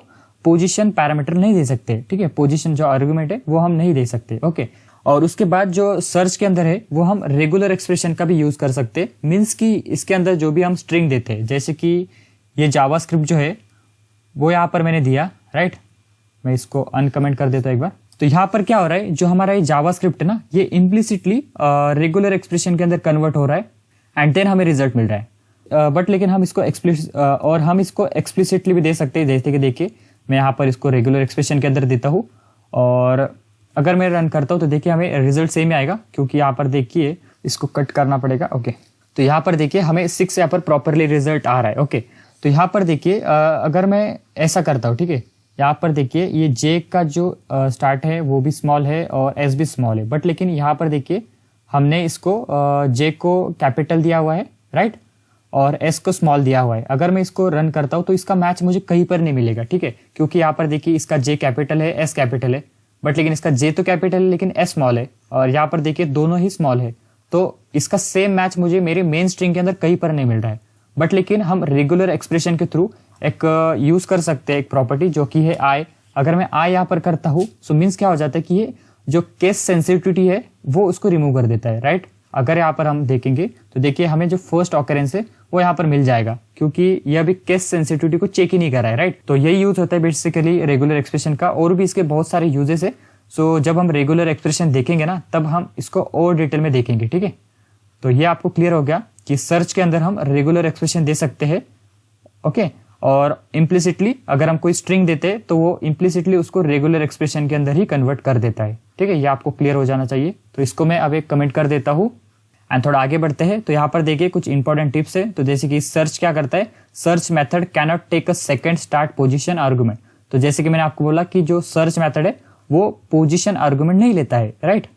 पोजीशन पैरामीटर नहीं दे सकते। ठीक है, पोजीशन जो आर्गुमेंट है वो हम नहीं दे सकते। ओके, और उसके बाद जो सर्च के अंदर है वो हम रेगुलर एक्सप्रेशन का भी यूज कर सकते। मीन्स कि इसके अंदर जो भी हम स्ट्रिंग देते हैं, जैसे कि ये जावास्क्रिप्ट जो है वो यहाँ पर मैंने दिया, राइट। मैं इसको अनकमेंट कर देता हूँ एक बार। तो यहाँ पर क्या हो रहा है, जो हमारा ये जावास्क्रिप्ट है ना, ये इम्प्लिसिटली रेगुलर एक्सप्रेशन के अंदर कन्वर्ट हो रहा है एंड देन हमें रिजल्ट मिल रहा है। बट लेकिन हम इसको एक्सप्लिसिटली भी दे सकते हैं। जैसे कि देखिए मैं यहाँ पर इसको रेगुलर एक्सप्रेशन के अंदर देता हूँ और अगर मैं रन करता हूँ तो देखिए हमें रिजल्ट सेम ही आएगा, क्योंकि यहाँ पर देखिए इसको कट करना पड़ेगा। ओके, तो यहाँ पर देखिए हमें 6 यहाँ पर प्रॉपरली रिजल्ट आ रहा है। ओके, तो यहाँ पर देखिए अगर मैं ऐसा करता हूँ, ठीक है, यहाँ पर देखिए ये जे का जो स्टार्ट है वो भी स्मॉल है और एस भी स्मॉल है, बट लेकिन यहाँ पर देखिए हमने इसको जे को कैपिटल दिया हुआ है, राइट, और एस को स्मॉल दिया हुआ है। अगर मैं इसको रन करता हूँ तो इसका मैच मुझे कहीं पर नहीं मिलेगा। ठीक है, क्योंकि यहाँ पर देखिए इसका जे कैपिटल है, एस कैपिटल है, बट लेकिन इसका जे तो कैपिटल है लेकिन एस स्मॉल है, और यहाँ पर देखिए दोनों ही स्मॉल है। तो इसका सेम मैच मुझे मेरे मेन स्ट्रिंग के अंदर कहीं पर नहीं मिल रहा है। बट लेकिन हम रेगुलर एक्सप्रेशन के थ्रू एक यूज कर सकते हैं एक प्रॉपर्टी जो कि है आई। अगर मैं आई यहाँ पर करता हूँ सो मीन्स क्या हो जाता है कि ये जो केस सेंसिटिविटी है वो उसको रिमूव कर देता है, राइट। अगर यहाँ पर हम देखेंगे तो देखिए हमें जो फर्स्ट ऑकरेंस है वो यहाँ पर मिल जाएगा, क्योंकि ये अभी केस सेंसिटिविटी को चेक ही नहीं कर रहा है, राइट। तो यही यूज होता है बेसिकली रेगुलर एक्सप्रेशन का, और भी इसके बहुत सारे यूजेस है। सो जब हम रेगुलर एक्सप्रेशन देखेंगे ना तब हम इसको और डिटेल में देखेंगे। ठीक है, तो ये आपको क्लियर हो गया कि सर्च के अंदर हम रेगुलर एक्सप्रेशन दे सकते हैं। ओके, और इम्प्लिसिटली अगर हम कोई स्ट्रिंग देते हैं तो वो इम्प्लिसिटली उसको रेगुलर एक्सप्रेशन के अंदर ही कन्वर्ट कर देता है। ठीक है, ये आपको क्लियर हो जाना चाहिए। तो इसको मैं अब एक कमेंट कर देता हूँ एंड थोड़ा आगे बढ़ते हैं। तो यहाँ पर देखिए कुछ इंपॉर्टेंट टिप्स है। तो जैसे कि सर्च क्या करता है, search method cannot take a second start position argument. तो जैसे कि मैंने आपको बोला कि जो सर्च मेथड है वो पोजीशन आर्गुमेंट नहीं लेता है, राइट।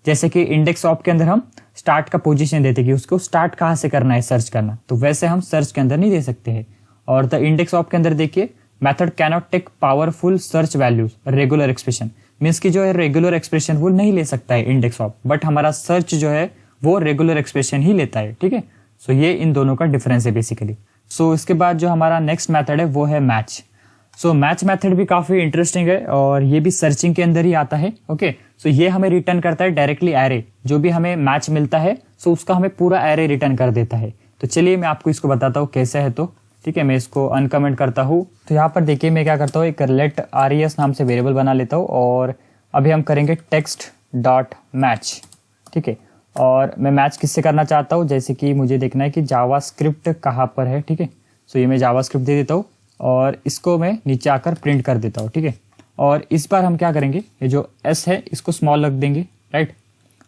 जैसे कि इंडेक्स ऑप के अंदर हम स्टार्ट का पोजीशन देते कि उसको स्टार्ट कहाँ से करना है सर्च करना, तो वैसे हम सर्च के अंदर नहीं दे सकते हैं। और द इंडेक्स ऑप के अंदर देखिए method cannot take powerful search values regular expression. Means की जो है रेगुलर एक्सप्रेशन वो नहीं ले सकता है इंडेक्स ऑप, बट हमारा सर्च जो है वो रेगुलर एक्सप्रेशन ही लेता है। ठीक है, सो ये इन दोनों का डिफरेंस है बेसिकली। सो इसके बाद जो हमारा नेक्स्ट मेथड है वो है मैच। सो मैच मेथड भी काफी इंटरेस्टिंग है और ये भी सर्चिंग के अंदर ही आता है। ओके, सो ये हमें रिटर्न करता है डायरेक्टली एरे, जो भी हमें मैच मिलता है सो उसका हमें पूरा एरे रिटर्न कर देता है। तो चलिए मैं आपको इसको बताता हूँ कैसे है। तो ठीक है, मैं इसको अनकमेंट करता हूँ। तो यहाँ पर देखिए मैं क्या करता हूँ, एक लेट res नाम से वेरिएबल बना लेता हूँ और अभी हम करेंगे टेक्स्ट डॉट मैच। ठीक है, और मैं मैच किससे करना चाहता हूँ, जैसे कि मुझे देखना है कि जावास्क्रिप्ट कहाँ पर है। ठीक है, सो ये मैं जावास्क्रिप्ट दे देता हूँ और इसको मैं नीचे आकर प्रिंट कर देता हूँ। ठीक है, और इस बार हम क्या करेंगे, ये जो एस है इसको स्मॉल रख देंगे, राइट।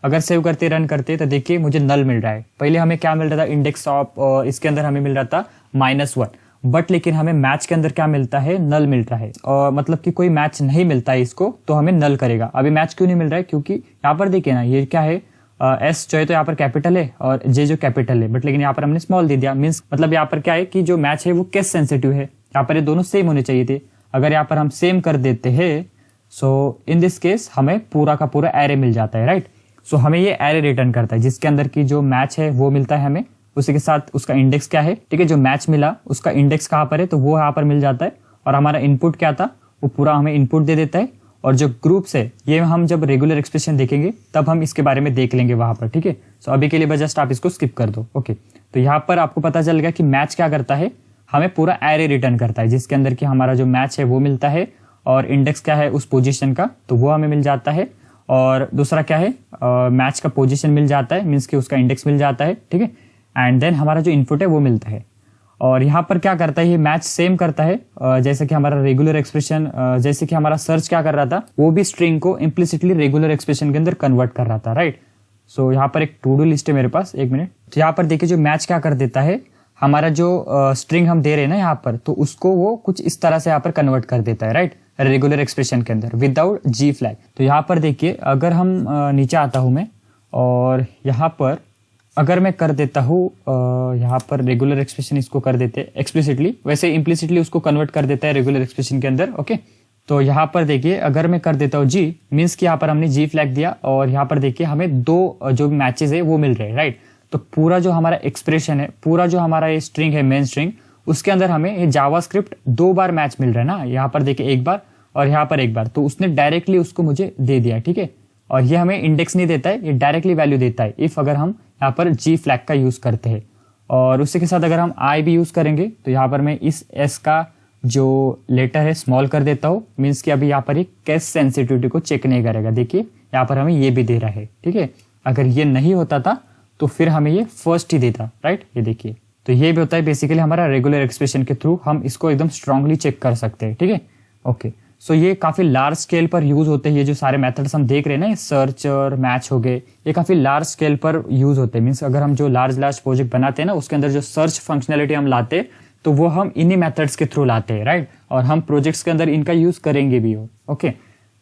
अगर सेव करते रन करते तो देखिए मुझे नल मिल रहा है। पहले हमें क्या मिल रहा था, इंडेक्स ऑफ, और इसके अंदर हमें मिल रहा था -1, बट लेकिन हमें मैच के अंदर क्या मिलता है, नल मिल रहा है। और मतलब कि कोई मैच नहीं मिलता है इसको तो हमें नल करेगा। अभी मैच क्यों नहीं मिल रहा है, क्योंकि यहाँ पर देखिए ना ये क्या है, एस जो है तो यहाँ पर कैपिटल है और जे जो कैपिटल है, बट लेकिन यहाँ पर हमने स्मॉल दे दिया। मीन्स मतलब यहाँ पर क्या है कि जो मैच है वो केस सेंसिटिव है, यहाँ पर ये दोनों सेम होने चाहिए थे। अगर यहाँ पर हम सेम कर देते हैं सो इन दिस केस हमें पूरा का पूरा एरे मिल जाता है, राइट। सो हमें ये एरे रिटर्न करता है जिसके अंदर की जो मैच है वो मिलता है हमें, उसी के साथ उसका इंडेक्स क्या है। ठीक है, जो मैच मिला उसका इंडेक्स कहाँ पर है तो वो यहाँ पर मिल जाता है, और हमारा इनपुट क्या था वो पूरा हमें इनपुट दे देता है। और जो ग्रुप्स है ये हम जब रेगुलर एक्सप्रेशन देखेंगे तब हम इसके बारे में देख लेंगे वहां पर। ठीक है, सो अभी के लिए जस्ट आप इसको स्किप कर दो। ओके, तो यहाँ पर आपको पता चल गया कि मैच क्या करता है, हमें पूरा एरे रिटर्न करता है जिसके अंदर की हमारा जो मैच है वो मिलता है, और इंडेक्स क्या है उस पोजीशन का तो वो हमें मिल जाता है, और दूसरा क्या है मैच का पोजीशन मिल जाता है, मीन्स कि उसका इंडेक्स मिल जाता है। ठीक है, एंड देन हमारा जो इनपुट है वो मिलता है। और यहाँ पर क्या करता है, ये मैच सेम करता है जैसे कि हमारा रेगुलर एक्सप्रेशन, जैसे कि हमारा सर्च क्या कर रहा था, वो भी स्ट्रिंग को इम्प्लिसिटली रेगुलर एक्सप्रेशन के अंदर कन्वर्ट कर रहा था, राइट। सो यहाँ पर एक टू डू लिस्ट है मेरे पास, एक मिनट। तो यहाँ पर देखिए जो मैच क्या कर देता है, हमारा जो स्ट्रिंग हम दे रहे हैं ना यहाँ पर, तो उसको वो कुछ इस तरह से यहाँ पर कन्वर्ट कर देता है, राइट। रेगुलर एक्सप्रेशन के अंदर विदाउट जी फ्लैग। तो यहाँ पर देखिए अगर हम नीचे आता हूँ मैं और यहाँ पर अगर मैं कर देता हूँ यहाँ पर रेगुलर एक्सप्रेशन इसको कर देते हैं एक्सप्लिसिटली, वैसे इम्प्लिसिटली उसको कन्वर्ट कर देता है रेगुलर एक्सप्रेशन के अंदर। ओके, तो यहाँ पर देखिए अगर मैं कर देता हूँ जी, मीन्स कि यहाँ पर हमने जी फ्लैग दिया और यहाँ पर देखिए हमें दो जो मैचेस है वो मिल रहे हैं, राइट। तो पूरा जो हमारा एक्सप्रेशन है, पूरा जो हमारा ये स्ट्रिंग है मेन स्ट्रिंग, उसके अंदर हमें ये जावास्क्रिप्ट 2 बार मैच मिल रहा है ना, यहाँ पर देखिए 1 बार और यहाँ पर 1 बार। तो उसने डायरेक्टली उसको मुझे दे दिया, ठीक है। और ये हमें इंडेक्स नहीं देता है, ये डायरेक्टली वैल्यू देता है इफ अगर हम यहाँ पर जी फ्लैग का यूज करते हैं। और उसी के साथ अगर हम आई भी यूज करेंगे तो यहाँ पर मैं इस एस का जो लेटर है स्मॉल कर देता हूँ, मीन्स कि अभी यहाँ पर ये केस सेंसिटिविटी को चेक नहीं करेगा। देखिए यहाँ पर हमें ये भी दे रहा है, ठीक है। अगर ये नहीं होता था तो फिर हमें ये फर्स्ट ही देता, राइट। ये देखिए, तो ये भी होता है बेसिकली हमारा रेगुलर एक्सप्रेशन के थ्रू हम इसको एकदम स्ट्रांगली चेक कर सकते हैं, ठीक है। ओके, सो ये काफी लार्ज स्केल पर यूज होते हैं। ये जो सारे मेथड्स हम देख रहे हैं ना, सर्च और मैच हो गए, ये काफी लार्ज स्केल पर यूज होते हैं। मीन्स अगर हम जो लार्ज प्रोजेक्ट बनाते हैं ना, उसके अंदर जो सर्च फंक्शनैलिटी हम लाते हैं तो वो हम इन्हीं मेथड्स के थ्रू लाते हैं, राइट। और हम प्रोजेक्ट्स के अंदर इनका यूज करेंगे भी हो। ओके,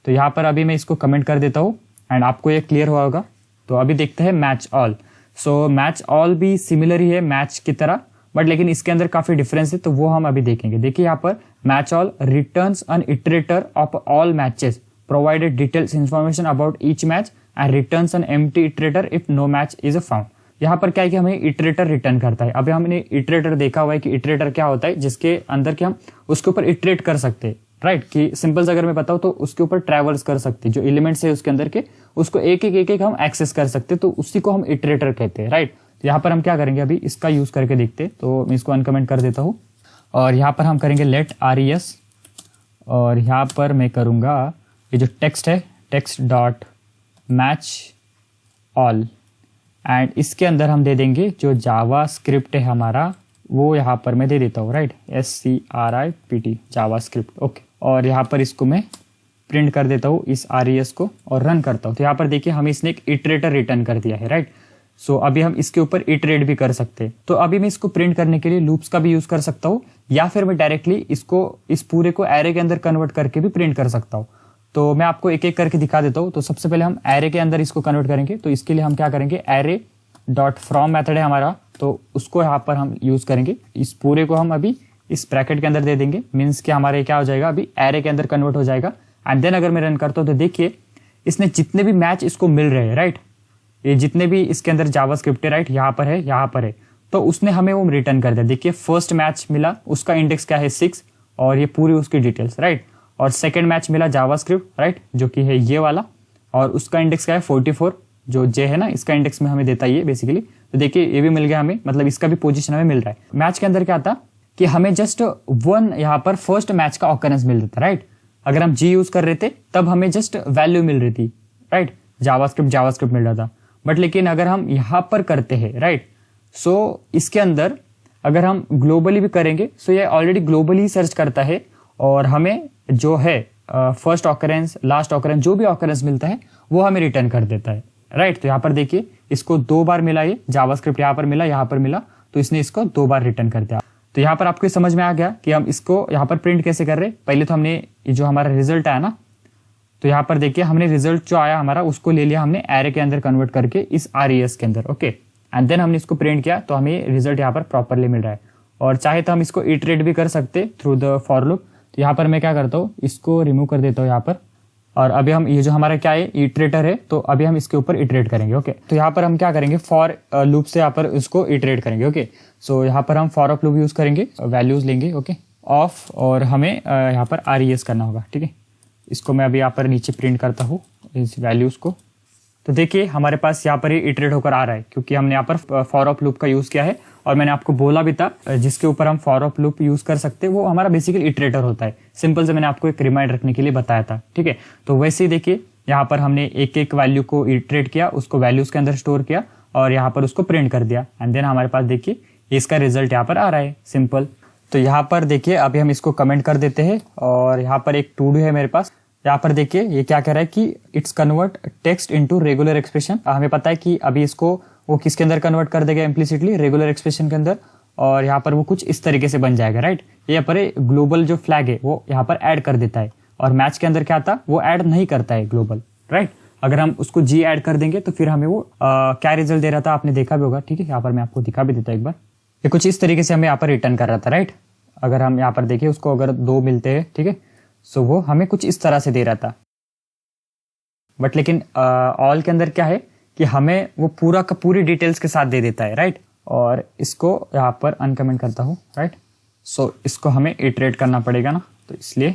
तो यहाँ पर अभी मैं इसको कमेंट कर देता हूँ एंड आपको ये क्लियर हुआ होगा। तो अभी देखते हैं match all. So match all भी सिमिलर ही है मैच की तरह, बट लेकिन इसके अंदर काफी डिफरेंस है, तो वो हम अभी देखेंगे। देखिए यहाँ पर match all returns an iterator of all matches provided details information about each match and returns an empty iterator if no match is found. यहाँ पर क्या है कि हमें इटरेटर रिटर्न करता है। अभी हमने इटरेटर देखा हुआ है कि इटरेटर क्या होता है, जिसके अंदर कि हम उसके ऊपर इटरेट कर सकते हैं, राइट। कि सिंपल से अगर मैं बताऊँ तो उसके ऊपर ट्रैवल्स कर सकते हैं, जो एलिमेंट्स है उसके अंदर के उसको एक एक हम एक्सेस कर सकते हैं, तो उसी को हम इटरेटर कहते हैं, राइट। तो यहाँ पर हम क्या करेंगे, अभी इसका यूज करके देखते हैं। तो मैं इसको अनकमेंट कर देता हूँ और यहाँ पर हम करेंगे लेट res और यहाँ पर मैं करूँगा ये जो टेक्स्ट है text dot match all and इसके अंदर हम दे देंगे जो जावा स्क्रिप्ट है हमारा, वो यहाँ पर मैं दे देता हूँ, राइट। SCRIPT जावा स्क्रिप्ट। ओके, और यहाँ पर इसको मैं प्रिंट कर देता हूँ इस res को और रन करता हूँ। तो यहाँ पर देखिए हमें इसने एक इटरेटर रिटर्न कर दिया है, राइट। सो अभी हम इसके ऊपर इटरेट भी कर सकते हैं। तो अभी मैं इसको प्रिंट करने के लिए लूप्स का भी यूज कर सकता हूँ, या फिर मैं डायरेक्टली इसको इस पूरे को एरे के अंदर कन्वर्ट करके भी प्रिंट कर सकता हूँ। तो मैं आपको एक एक करके दिखा देता हूँ। तो सबसे पहले हम एरे के अंदर इसको कन्वर्ट करेंगे। तो इसके लिए हम क्या करेंगे, एरे डॉट फ्रॉम मेथड है हमारा, तो उसको यहाँ पर हम यूज करेंगे। इस पूरे को हम अभी इस ब्रैकेट के अंदर दे देंगे, मीन्स कि हमारे क्या हो जाएगा, अभी एरे के अंदर कन्वर्ट हो जाएगा। एंड देन अगर मैं रन करता हूँ तो देखिए इसने जितने भी मैच इसको मिल रहे हैं, राइट, ये जितने भी इसके अंदर जावास्क्रिप्ट है, राइट, यहाँ पर है, यहाँ पर है, तो उसने हमें वो रिटर्न कर दिया। देखिए फर्स्ट मैच मिला, उसका इंडेक्स क्या है 6 और ये पूरी उसकी डिटेल्स, राइट। और सेकंड मैच मिला जावास्क्रिप्ट, राइट, जो कि है ये वाला, और उसका इंडेक्स क्या है 44, जो जे है ना, इसका इंडेक्स में हमें देता है ये बेसिकली। तो देखिए ये भी मिल गया हमें, मतलब इसका भी पोजीशन हमें मिल रहा है। मैच के अंदर क्या था कि हमें जस्ट 1 यहाँ पर फर्स्ट मैच का ऑकरेंस मिल रहा था, राइट। अगर हम जी यूज कर रहे थे तब हमें जस्ट वैल्यू मिल रही थी, राइट, जावास्क्रिप्ट मिल रहा था। बट लेकिन अगर हम यहाँ पर करते हैं, राइट, सो इसके अंदर अगर हम ग्लोबली भी करेंगे सो ये ऑलरेडी ग्लोबली सर्च करता है और हमें जो है फर्स्ट ऑकरेंस, लास्ट ऑकरेंस, जो भी ऑकरेंस मिलता है वो हमें रिटर्न कर देता है, राइट। तो यहाँ पर देखिए इसको 2 बार मिला, ये जावास्क्रिप्ट यहाँ पर मिला, यहाँ पर मिला, तो इसने इसको 2 बार रिटर्न कर दिया। तो यहाँ पर आपको समझ में आ गया कि हम इसको यहाँ पर प्रिंट कैसे कर रहे हैं। पहले तो हमने ये जो हमारा रिजल्ट आया ना, तो यहाँ पर देखिए हमने रिजल्ट जो आया हमारा उसको ले लिया हमने एरे के अंदर कन्वर्ट करके इस res के अंदर, ओके। एंड देन हमने इसको प्रिंट किया तो हमें रिजल्ट यहाँ पर प्रॉपरली मिल रहा है। और चाहे तो हम इसको इटरेट भी कर सकते थ्रू द फॉर लूप। तो यहाँ पर मैं क्या करता हूँ, इसको रिमूव कर देता हूँ यहाँ पर, और अभी हम ये जो हमारा क्या है इटरेटर है, तो अभी हम इसके ऊपर इटरेट करेंगे, ओके। तो यहाँ पर हम क्या करेंगे, फॉर लूप से यहाँ पर इसको इटरेट करेंगे, ओके। सो यहाँ पर हम फॉर ऑफ लूप यूज करेंगे, वैल्यूज लेंगे, ओके, ऑफ, और हमें यहाँ पर res करना होगा, ठीक है। इसको मैं अभी यहाँ पर नीचे प्रिंट करता हूँ इस वैल्यूज को। तो देखिए हमारे पास यहाँ पर ये इटरेट होकर आ रहा है क्योंकि हमने यहाँ पर फॉर ऑफ लूप का यूज किया है। और मैंने आपको बोला भी था जिसके ऊपर हम फॉर ऑफ लूप यूज कर सकते हैं वो हमारा बेसिकली इटरेटर होता है। सिंपल से मैंने आपको एक रिमाइंड रखने के लिए बताया था, ठीक है। तो वैसे ही देखिए यहाँ पर हमने एक एक वैल्यू को इटरेट किया, उसको वैल्यूज के अंदर स्टोर किया और यहाँ पर उसको प्रिंट कर दिया। एंड देन हमारे पास देखिए इसका रिजल्ट यहाँ पर आ रहा है, सिंपल। तो यहाँ पर देखिए अभी हम इसको कमेंट कर देते हैं और यहाँ पर एक टू डू है मेरे पास। यहाँ पर देखिए ये क्या कह रहा है कि it's convert text into regular expression. हमें पता है कि अभी इसको वो किसके अंदर कन्वर्ट कर देगा, इम्प्लिसिटली रेगुलर एक्सप्रेशन के अंदर, और यहाँ पर वो कुछ इस तरीके से बन जाएगा, राइट। यहाँ पर ग्लोबल जो फ्लैग है वो यहाँ पर ऐड कर देता है और मैच के अंदर क्या था, वो ऐड नहीं करता है ग्लोबल, राइट। अगर हम उसको जी ऐड कर देंगे तो फिर हमें वो क्या रिजल्ट दे रहा था आपने देखा भी होगा, ठीक है। यहाँ पर मैं आपको दिखा भी देता हूँ एक बार। ये कुछ इस तरीके से हमें यहाँ पर रिटर्न कर रहा था, राइट। अगर हम यहाँ पर देखिए उसको अगर 2 मिलते हैं, ठीक है, सो वो हमें कुछ इस तरह से दे रहा था। बट लेकिन ऑल के अंदर क्या है कि हमें वो पूरा का पूरी डिटेल्स के साथ दे देता है, राइट। और इसको यहाँ पर अनकमेंट करता हूँ, राइट। सो इसको हमें इटरेट करना पड़ेगा ना, तो इसलिए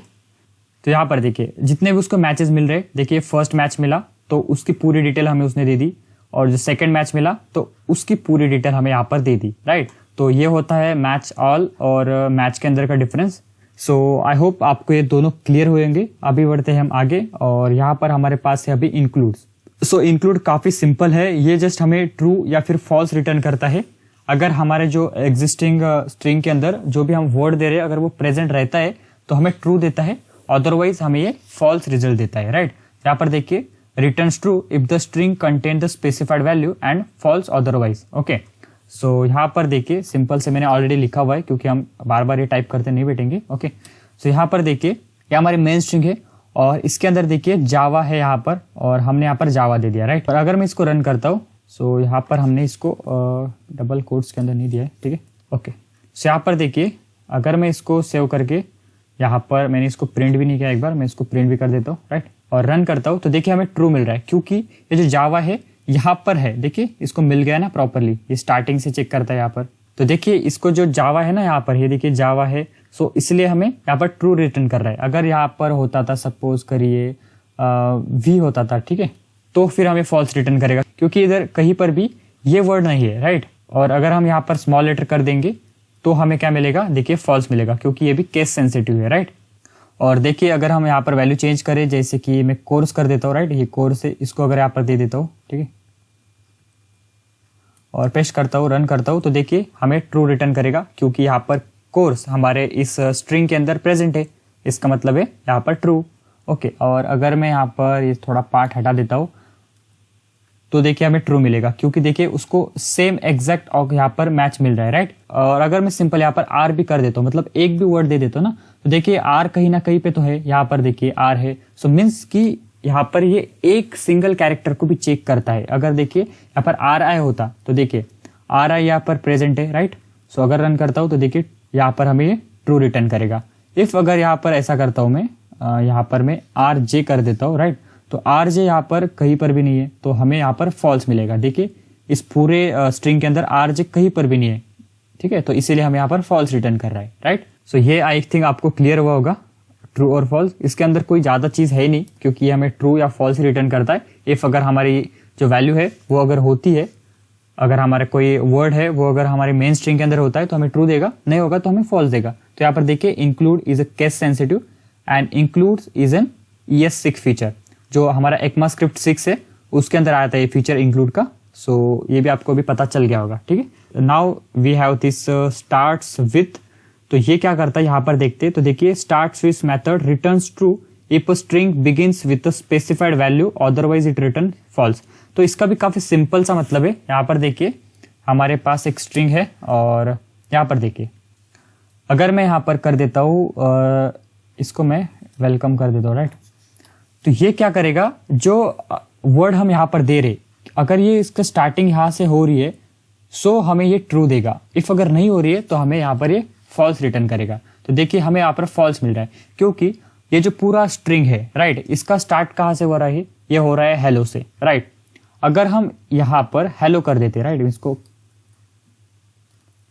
तो यहाँ पर देखिए जितने भी उसको मैचेस मिल रहे, देखिए फर्स्ट मैच मिला तो उसकी पूरी डिटेल हमें उसने दे दी, और जो सेकंड मैच मिला तो उसकी पूरी डिटेल हमें यहाँ पर दे दी, राइट। तो ये होता है मैच ऑल और मैच के अंदर का डिफरेंस। सो आई होप आपको ये दोनों क्लियर होंगे। अभी बढ़ते हैं हम आगे, और यहाँ पर हमारे पास है अभी इंक्लूड्स। सो इंक्लूड काफ़ी सिंपल है, ये जस्ट हमें ट्रू या फिर फॉल्स रिटर्न करता है। अगर हमारे जो एग्जिस्टिंग स्ट्रिंग के अंदर जो भी हम वर्ड दे रहे हैं अगर वो प्रेजेंट रहता है तो हमें ट्रू देता है, अदरवाइज हमें ये फॉल्स रिजल्ट देता है, राइट। यहाँ पर देखिए returns true if the string contain the specified value and false otherwise, okay. So यहाँ पर देखिए सिंपल से मैंने ऑलरेडी लिखा हुआ है क्योंकि हम बार बार ये टाइप करते नहीं बैठेंगे, ओके। सो यहाँ पर देखिए ये हमारी मेन स्ट्रिंग है और इसके अंदर देखिए जावा है यहाँ पर, और हमने यहाँ पर जावा दे दिया, राइट। और अगर मैं इसको रन करता हूँ, सो यहाँ पर हमने इसको डबल कोट्स के अंदर नहीं दिया है, ठीक है, ओके। सो यहाँ पर देखिए अगर मैं इसको सेव करके यहाँ पर मैंने इसको प्रिंट भी नहीं किया, एक बार मैं इसको प्रिंट भी कर देता हूँ, राइट, और रन करता हूँ तो देखिए हमें ट्रू मिल रहा है क्योंकि ये जो जावा है यहाँ पर है, देखिए इसको मिल गया ना प्रॉपरली, ये स्टार्टिंग से चेक करता है यहाँ पर। तो देखिए इसको जो जावा है ना यहाँ पर, ये देखिए जावा है, सो इसलिए हमें यहाँ पर ट्रू रिटर्न कर रहा है। अगर यहाँ पर होता था सपोज करिए वी होता था, ठीक है, तो फिर हमें फॉल्स रिटर्न करेगा क्योंकि इधर कहीं पर भी ये वर्ड नहीं है, राइट। और अगर हम यहाँ पर स्मॉल लेटर कर देंगे तो हमें क्या मिलेगा, देखिए फॉल्स मिलेगा क्योंकि ये भी केस सेंसिटिव है, राइट। और देखिए अगर हम यहाँ पर वैल्यू चेंज करें, जैसे कि मैं कोर्स कर देता हूँ, राइट, ये कोर्स है, इसको अगर यहाँ पर दे देता हूँ, ठीक है, और पेस्ट करता हूँ, रन करता हूँ, तो देखिए हमें ट्रू रिटर्न करेगा क्योंकि यहाँ पर कोर्स हमारे इस स्ट्रिंग के अंदर प्रेजेंट है, इसका मतलब है यहाँ पर ट्रू, ओके। और अगर मैं यहाँ पर ये थोड़ा पार्ट हटा देता हूँ तो देखिए हमें ट्रू मिलेगा क्योंकि देखिए उसको सेम एग्जैक्ट और यहाँ पर मैच मिल रहा है, राइट। और अगर मैं सिंपल यहाँ पर आर भी कर देता हूँ, मतलब एक भी वर्ड दे देता हूँ ना, तो देखिए आर कहीं ना कहीं पे तो है, यहाँ पर देखिए आर है, सो मीन्स कि यहाँ पर ये एक सिंगल कैरेक्टर को भी चेक करता है। अगर देखिए यहाँ पर आर आई होता तो देखिए आर आई यहाँ पर प्रेजेंट है, राइट। सो अगर रन करता हूँ तो देखिए यहाँ पर हमें ये ट्रू रिटर्न करेगा। इफ अगर यहाँ पर ऐसा करता हूँ मैं, यहाँ पर मैं आर जे कर देता हूँ, राइट, तो आर जे यहाँ पर कहीं पर भी नहीं है तो हमें यहाँ पर फॉल्स मिलेगा। देखिए इस पूरे स्ट्रिंग के अंदर आर जे कहीं पर भी नहीं है, ठीक है, तो इसीलिए हमें यहाँ पर फॉल्स रिटर्न कर रहा है, राइट। सो ये आई थिंक आपको क्लियर हुआ होगा, ट्रू और फॉल्स। इसके अंदर कोई ज़्यादा चीज़ है नहीं क्योंकि ये हमें ट्रू या फॉल्स रिटर्न करता है। इफ़ अगर हमारी जो वैल्यू है वो अगर होती है, अगर हमारा कोई वर्ड है वो अगर हमारे मेन स्ट्रिंग के अंदर होता है तो हमें ट्रू देगा, नहीं होगा तो हमें फॉल्स देगा। तो यहाँ पर देखिए include is a case sensitive and includes is an ES6 feature. जो हमारा ECMAScript 6 है उसके अंदर आया था ये फीचर इंक्लूड का। सो ये भी आपको भी पता चल गया होगा, ठीक है। Now we have this starts with, तो ये क्या करता है यहाँ पर देखते हैं। तो देखिए starts with method returns true if a string begins with a specified value otherwise it return false. तो इसका भी काफी सिंपल सा मतलब है। यहाँ पर देखिए हमारे पास एक स्ट्रिंग है और यहाँ पर देखिए अगर मैं यहाँ पर कर देता हूँ इसको मैं वेलकम कर देता हूँ, राइट, तो ये क्या करेगा, जो वर्ड हम यहाँ पर दे रहे अगर ये इसका स्टार्टिंग यहाँ से हो रही है सो हमें ये ट्रू देगा। इफ अगर नहीं हो रही है तो हमें यहाँ पर ये फॉल्स रिटर्न करेगा। तो देखिए हमें यहाँ पर फॉल्स मिल रहा है क्योंकि ये जो पूरा स्ट्रिंग है, राइट, इसका स्टार्ट कहाँ से हो रहा है, ये हो रहा है हेलो से, राइट। अगर हम यहाँ पर हेलो कर देते, राइट, इसको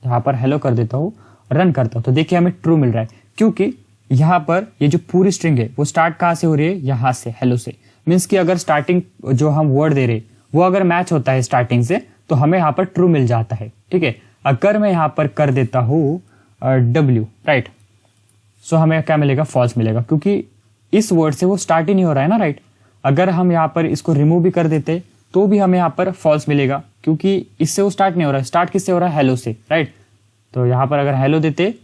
यहाँ पर हेलो कर देता हूँ, रन करता हूँ, तो देखिए हमें ट्रू मिल रहा है क्योंकि यहाँ पर ये जो पूरी स्ट्रिंग है वो स्टार्ट कहाँ से हो रही है, यहाँ से, हेलो से। मीन्स कि अगर स्टार्टिंग जो हम वर्ड दे रहे वो अगर मैच होता है स्टार्टिंग से तो हमें यहाँ पर ट्रू मिल जाता है, ठीक है। अगर मैं यहाँ पर कर देता हूँ W, राइट, सो हमें क्या मिलेगा, फॉल्स मिलेगा क्योंकि इस वर्ड से वो स्टार्ट ही नहीं हो रहा है ना, राइट। अगर हम यहाँ पर इसको रिमूव भी कर देते तो भी हमें यहाँ पर फॉल्स मिलेगा क्योंकि इससे वो स्टार्ट नहीं हो रहा है। स्टार्ट किससे हो रहा है, हेलो से, राइट। तो यहाँ पर अगर हेलो देते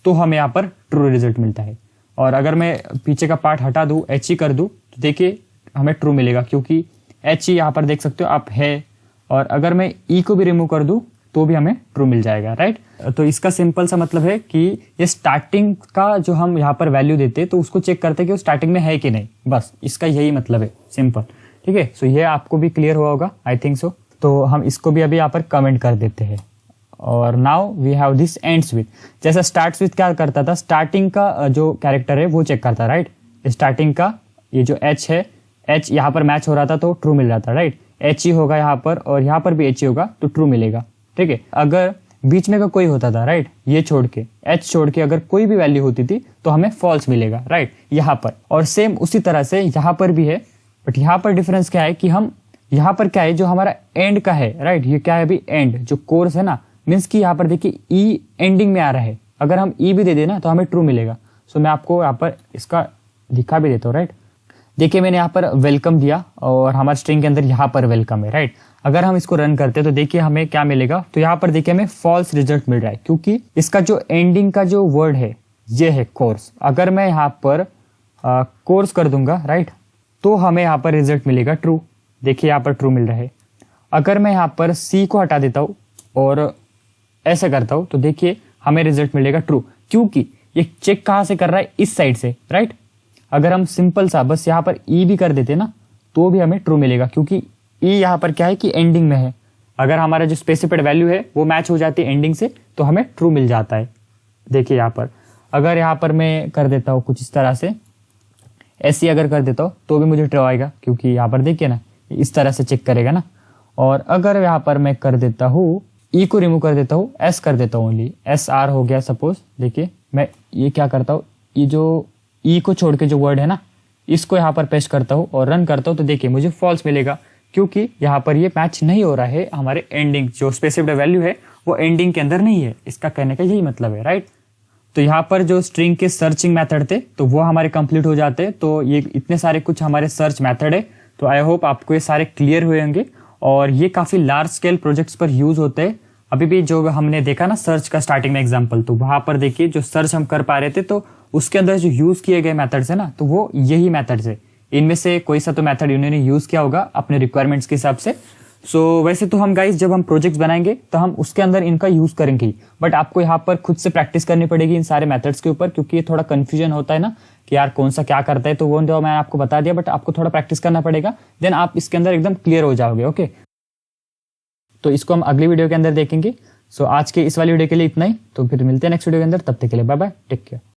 तो हमें यहाँ पर ट्रू रिजल्ट मिलता है। और अगर मैं पीछे का पार्ट हटा दूँ, HE कर दूँ, तो देखिए हमें ट्रू मिलेगा क्योंकि HE यहाँ पर देख सकते हो आप है। और अगर मैं E को भी रिमूव कर दूँ तो भी हमें ट्रू मिल जाएगा, राइट। तो इसका सिंपल सा मतलब है कि ये स्टार्टिंग का जो हम यहाँ पर वैल्यू देते हैं तो उसको चेक करते हैं कि वो स्टार्टिंग में है कि नहीं, बस इसका यही मतलब है, सिंपल, ठीक है। सो ये आपको भी क्लियर हुआ होगा, आई थिंक सो। तो हम इसको भी अभी यहाँ पर कमेंट कर देते हैं। और now we have this ends with. जैसा स्टार्ट्स विथ क्या करता था, स्टार्टिंग का जो कैरेक्टर है वो चेक करता, राइट। स्टार्टिंग का ये जो एच है, एच यहाँ पर मैच हो रहा था तो ट्रू मिल रहा था, राइट। एच ही होगा यहाँ पर और यहाँ पर भी एच ही होगा तो ट्रू मिलेगा, ठीक है। अगर बीच में का कोई होता था, राइट, ये छोड़ के, एच छोड़ के अगर कोई भी वैल्यू होती थी तो हमें फॉल्स मिलेगा, राइट, यहाँ पर। और सेम उसी तरह से यहाँ पर भी है, बट यहाँ पर डिफरेंस क्या है कि हम यहाँ पर क्या है, जो हमारा एंड का है, राइट, ये क्या है अभी एंड, जो कोर्स है ना, मीन्स कि यहाँ पर देखिए ई एंडिंग में आ रहा है, अगर हम ई भी दे देना तो हमें ट्रू मिलेगा। सो मैं आपको यहाँ पर इसका दिखा भी देता हूँ, राइट। देखिए मैंने यहाँ पर वेलकम दिया और हमारे स्ट्रिंग के अंदर यहाँ पर वेलकम है, राइट। अगर हम इसको रन करते हैं तो देखिए हमें क्या मिलेगा, तो यहाँ पर देखिए हमें फॉल्स रिजल्ट मिल रहा है, क्योंकि इसका जो एंडिंग का जो वर्ड है ये है कोर्स। अगर मैं यहाँ पर कोर्स कर दूंगा, राइट, तो हमें यहाँ पर रिजल्ट मिलेगा ट्रू। देखिए यहाँ पर ट्रू मिल रहा है। अगर मैं यहाँ पर सी को हटा देता हूँ और ऐसा करता हूँ तो देखिए हमें रिजल्ट मिलेगा ट्रू, क्योंकि ये चेक कहाँ से कर रहा है, इस साइड से, राइट। अगर हम सिंपल सा बस यहाँ पर ई भी कर देते ना तो भी हमें ट्रू मिलेगा, क्योंकि ई यहाँ पर क्या है कि एंडिंग में है। अगर हमारा जो स्पेसिफाइड वैल्यू है वो मैच हो जाती है एंडिंग से तो हमें ट्रू मिल जाता है। देखिए यहाँ पर अगर यहाँ पर मैं कर देता हूँ कुछ इस तरह से, ऐसी अगर कर देता हूँ तो भी मुझे ट्रू आएगा, क्योंकि यहाँ पर देखिए ना इस तरह से चेक करेगा ना। और अगर यहाँ पर मैं कर देता हूँ, ई को रिमूव कर देता हूँ, एस कर देता हूँ, ओनली एस आर हो गया सपोज। देखिए मैं ये क्या करता हूँ, ये जो ई को छोड़ के जो वर्ड है ना इसको यहाँ पर पेस्ट करता हूँ और रन करता हूँ तो देखिए मुझे फॉल्स मिलेगा, क्योंकि यहाँ पर ये मैच नहीं हो रहा है, हमारे एंडिंग जो स्पेसिफाइड वैल्यू है वो एंडिंग के अंदर नहीं है। इसका कहने का यही मतलब है, राइट। तो यहाँ पर जो स्ट्रिंग के सर्चिंग मेथड थे तो वो हमारे कंप्लीट हो जाते। तो ये इतने सारे कुछ हमारे सर्च मेथड है। तो आई होप आपको ये सारे क्लियर हुए होंगे और ये काफ़ी लार्ज स्केल प्रोजेक्ट्स पर यूज होते हैं। अभी भी जो हमने देखा ना सर्च का स्टार्टिंग में एग्जाम्पल, तो वहाँ पर देखिए जो सर्च हम कर पा रहे थे तो उसके अंदर जो यूज किए गए मेथड्स है ना तो वो यही मेथड्स है। इनमें से कोई सा तो मेथड इन्होंने यूज किया होगा अपने रिक्वायरमेंट्स के हिसाब से। सो वैसे तो हम गाइस जब हम प्रोजेक्ट्स बनाएंगे तो हम उसके अंदर इनका यूज करेंगे ही, बट आपको यहाँ पर खुद से प्रैक्टिस करनी पड़ेगी इन सारे मेथड्स के ऊपर, क्योंकि ये थोड़ा कंफ्यूजन होता है ना कि यार कौन सा क्या करता है। तो वो मैंने आपको बता दिया, बट आपको थोड़ा प्रैक्टिस करना पड़ेगा, देन आप इसके अंदर एकदम क्लियर हो जाओगे। ओके, तो इसको हम अगली वीडियो के अंदर देखेंगे। सो आज के इस वाली वीडियो के लिए इतना ही, तो फिर मिलते हैं नेक्स्ट वीडियो के अंदर। तब तक के लिए बाय बाय, टेक केयर।